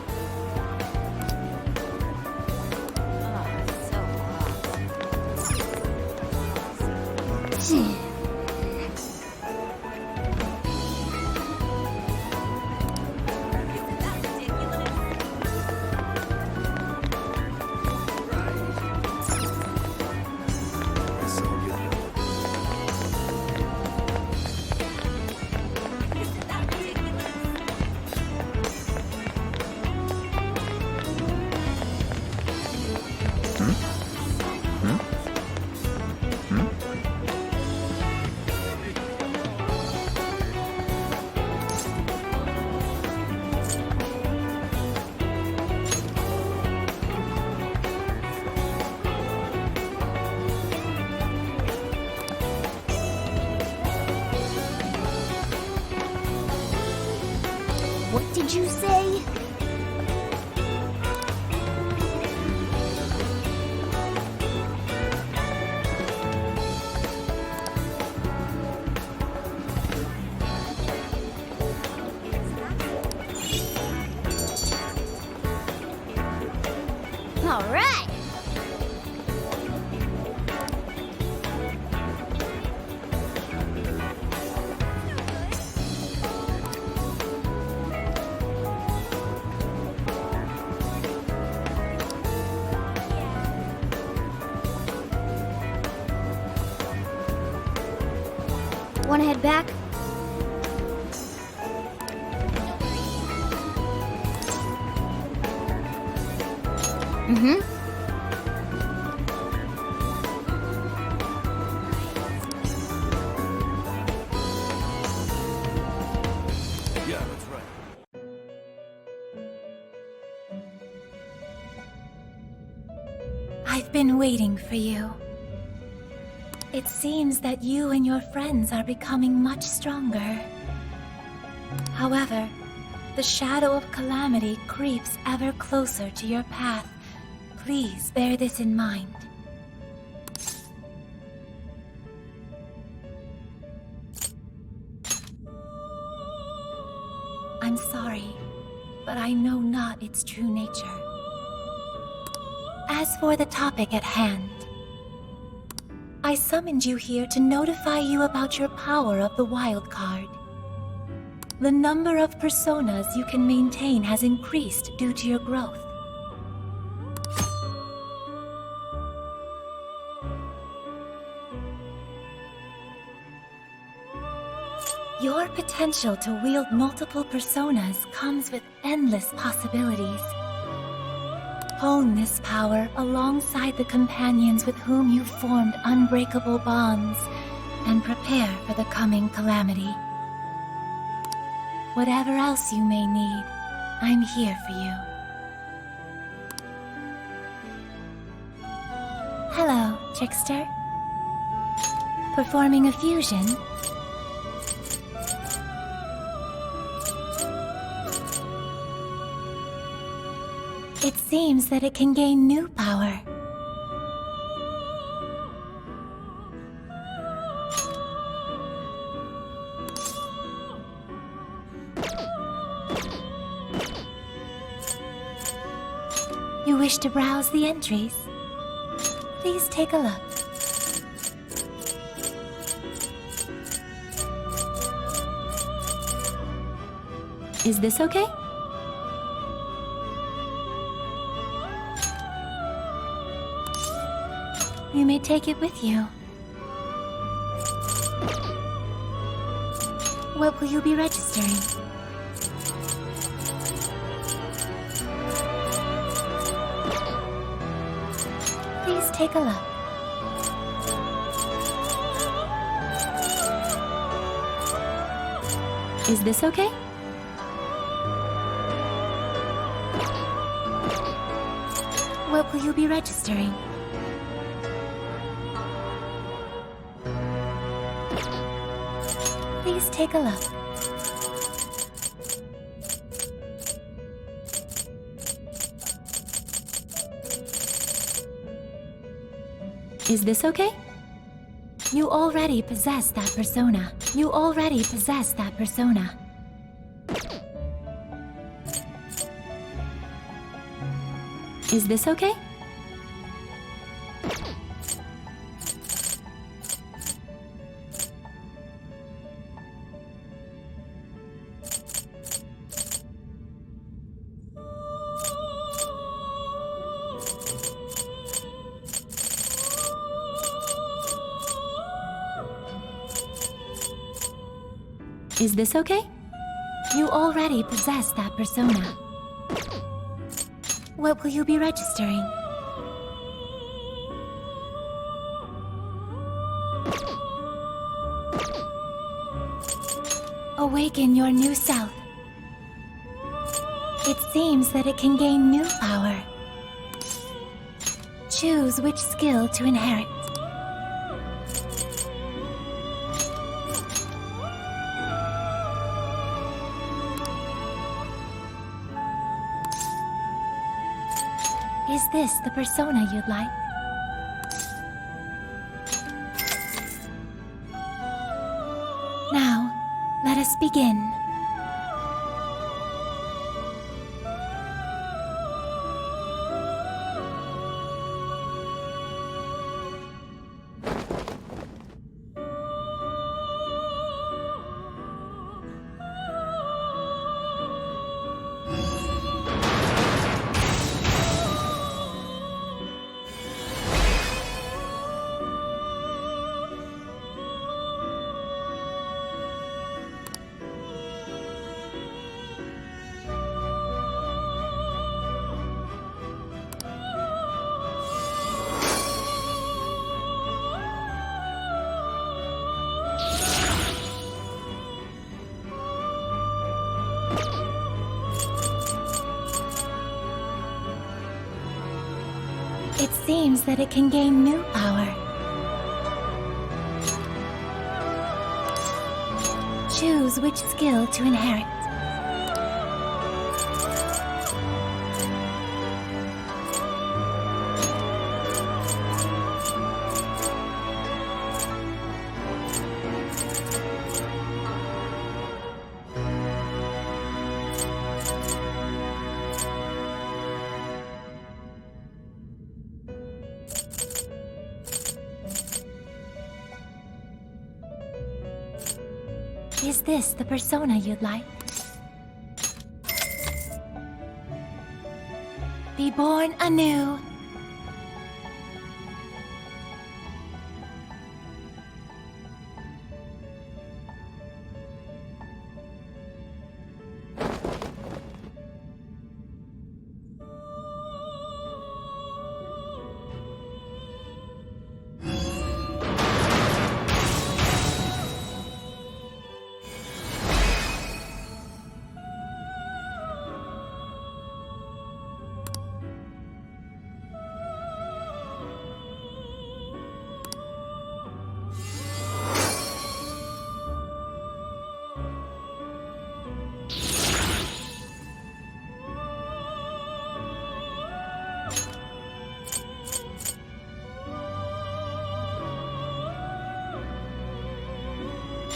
did you say? All right. Want to head back? Mm-hmm. Yeah, that's right. I've been waiting for you. It seems that you and your friends are becoming much stronger. However, the shadow of calamity creeps ever closer to your path. Please bear this in mind. I'm sorry, but I know not its true nature. As for the topic at hand, I summoned you here to notify you about your power of the wild card. The number of personas you can maintain has increased due to your growth. Your potential to wield multiple personas comes with endless possibilities. Hone this power alongside the companions with whom you formed unbreakable bonds, and prepare for the coming calamity. Whatever else you may need, I'm here for you. Hello, Trickster. Performing a fusion? It seems that it can gain new power. You wish to browse the entries? Please take a look. Is this okay? You may take it with you. What will you be registering? Please take a look. Is this okay? What will you be registering? Please take a look. Is this okay? You already possess that persona. You already possess that persona. Is this okay? Is this okay? You already possess that persona. What will you be registering? Awaken your new self. It seems that it can gain new power. Choose which skill to inherit. Is this the persona you'd like? Now, let us begin. It seems that it can gain new power. Choose which skill to inherit. Is this the persona you'd like? Be born anew.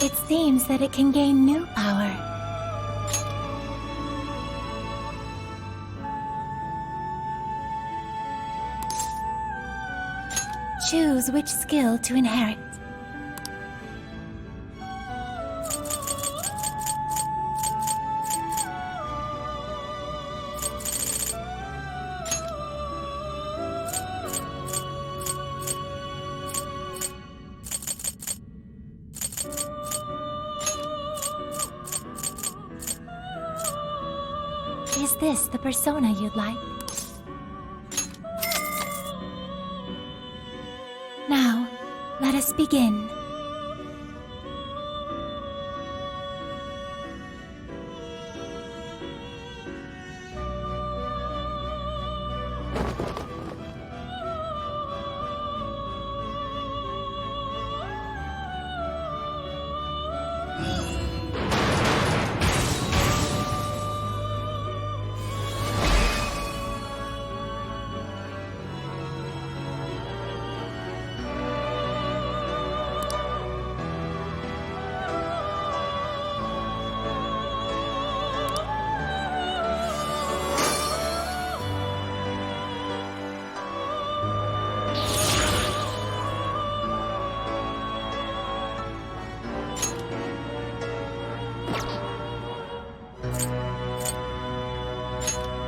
It seems that it can gain new power. Choose which skill to inherit. Is this the persona you'd like? Now, let us begin.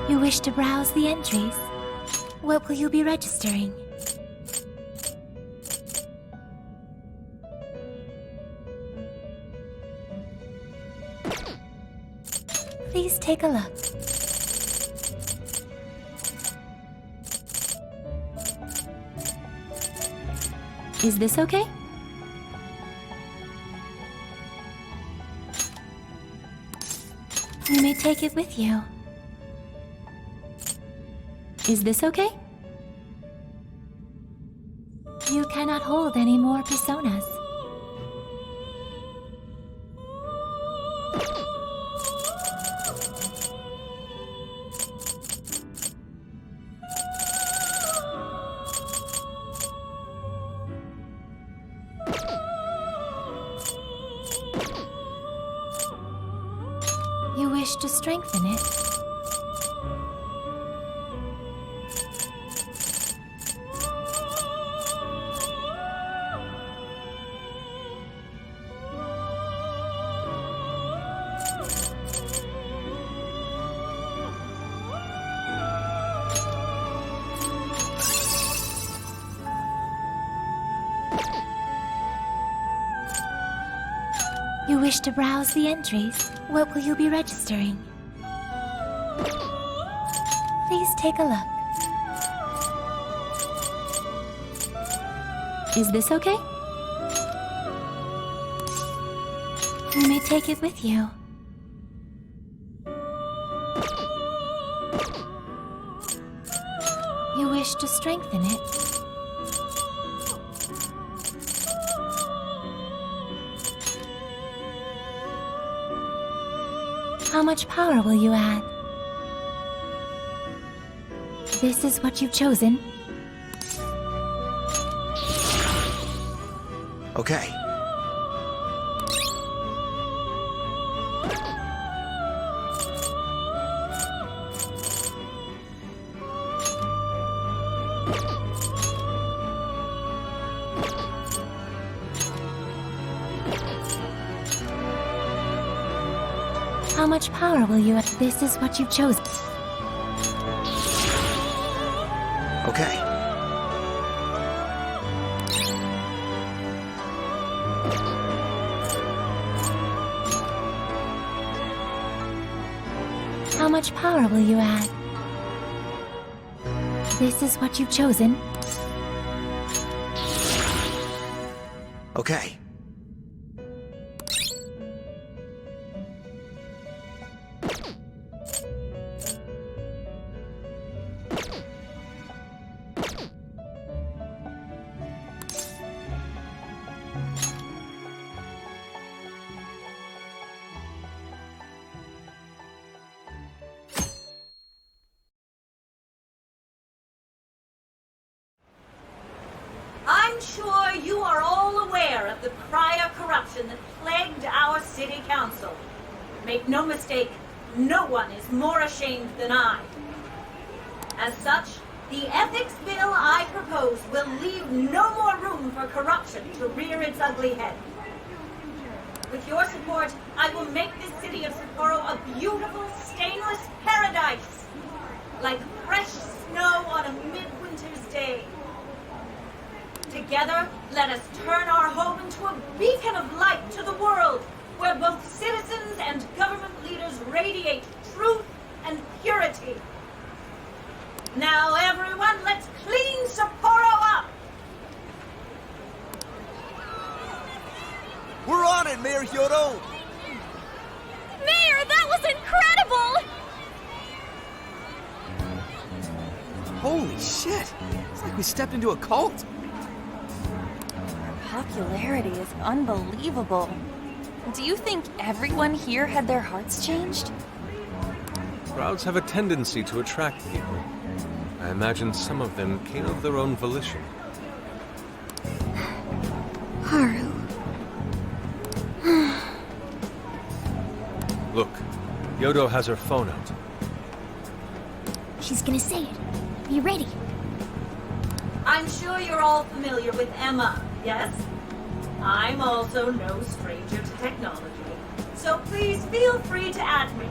You wish to browse the entries? What will you be registering? Please take a look. Is this okay? You may take it with you. Is this okay? You cannot hold any more personas. to strengthen it? You wish to browse the entries? What will you be registering? Please take a look. Is this okay? You may take it with you. You wish to strengthen it? How much power will you add? This is what you've chosen. Okay. How much power will you add? This is what you've chosen. Okay. How much power will you add? This is what you've chosen. Okay. I'm sure you are all aware of the prior corruption that plagued our city council. Make no mistake, no one is more ashamed than I. As such, the ethics bill I propose will leave no more room for corruption to rear its ugly head. With your support, I will make this city of Sapporo a beautiful, stainless paradise, like fresh snow on a midwinter's day. Together, let us turn our home into a beacon of light to the world, where both citizens and government leaders radiate truth and purity. Now, everyone, let's clean Sapporo up! We're on it, Mayor Hyodo! Mayor, that was incredible! Holy shit! It's like we stepped into a cult. Popularity is unbelievable. Do you think everyone here had their hearts changed? Crowds have a tendency to attract people. I imagine some of them came of their own volition. Haru. Look, Hyodo has her phone out. She's gonna say it. Be ready. I'm sure you're all familiar with Emma, yes? I'm also no stranger to technology, so please feel free to add me.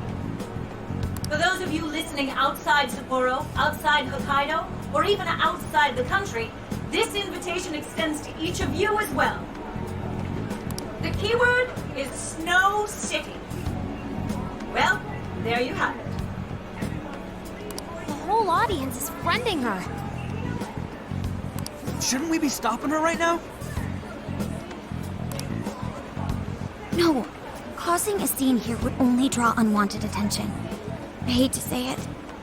For those of you listening outside Sapporo, outside Hokkaido, or even outside the country, this invitation extends to each of you as well. The keyword is Snow City. Well, there you have it. The whole audience is friending her. Shouldn't we be stopping her right now? No. Causing a scene here would only draw unwanted attention. I hate to say it,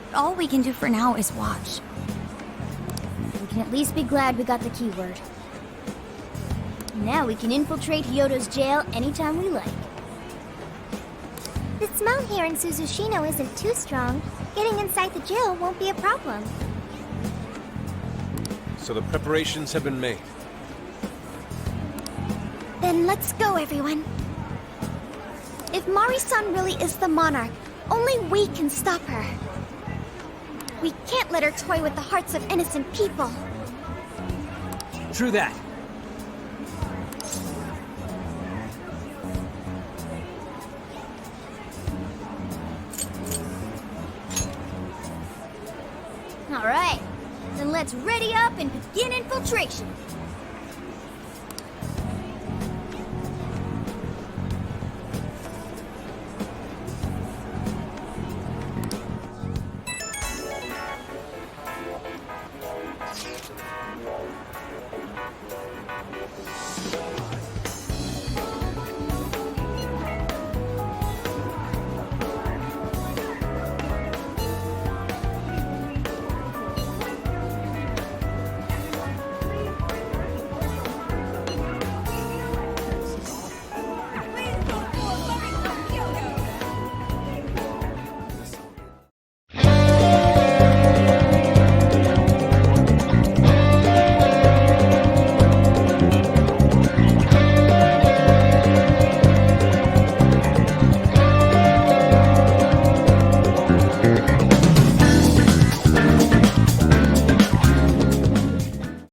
but all we can do for now is watch. We can at least be glad we got the keyword. Now we can infiltrate Hyodo's jail anytime we like. The smell here in Suzushino isn't too strong. Getting inside the jail won't be a problem. So the preparations have been made. Then let's go, everyone. If Mari-san really is the monarch, Only we can stop her. We can't let her toy with the hearts of innocent people. True that. All right, then let's ready up and begin infiltration.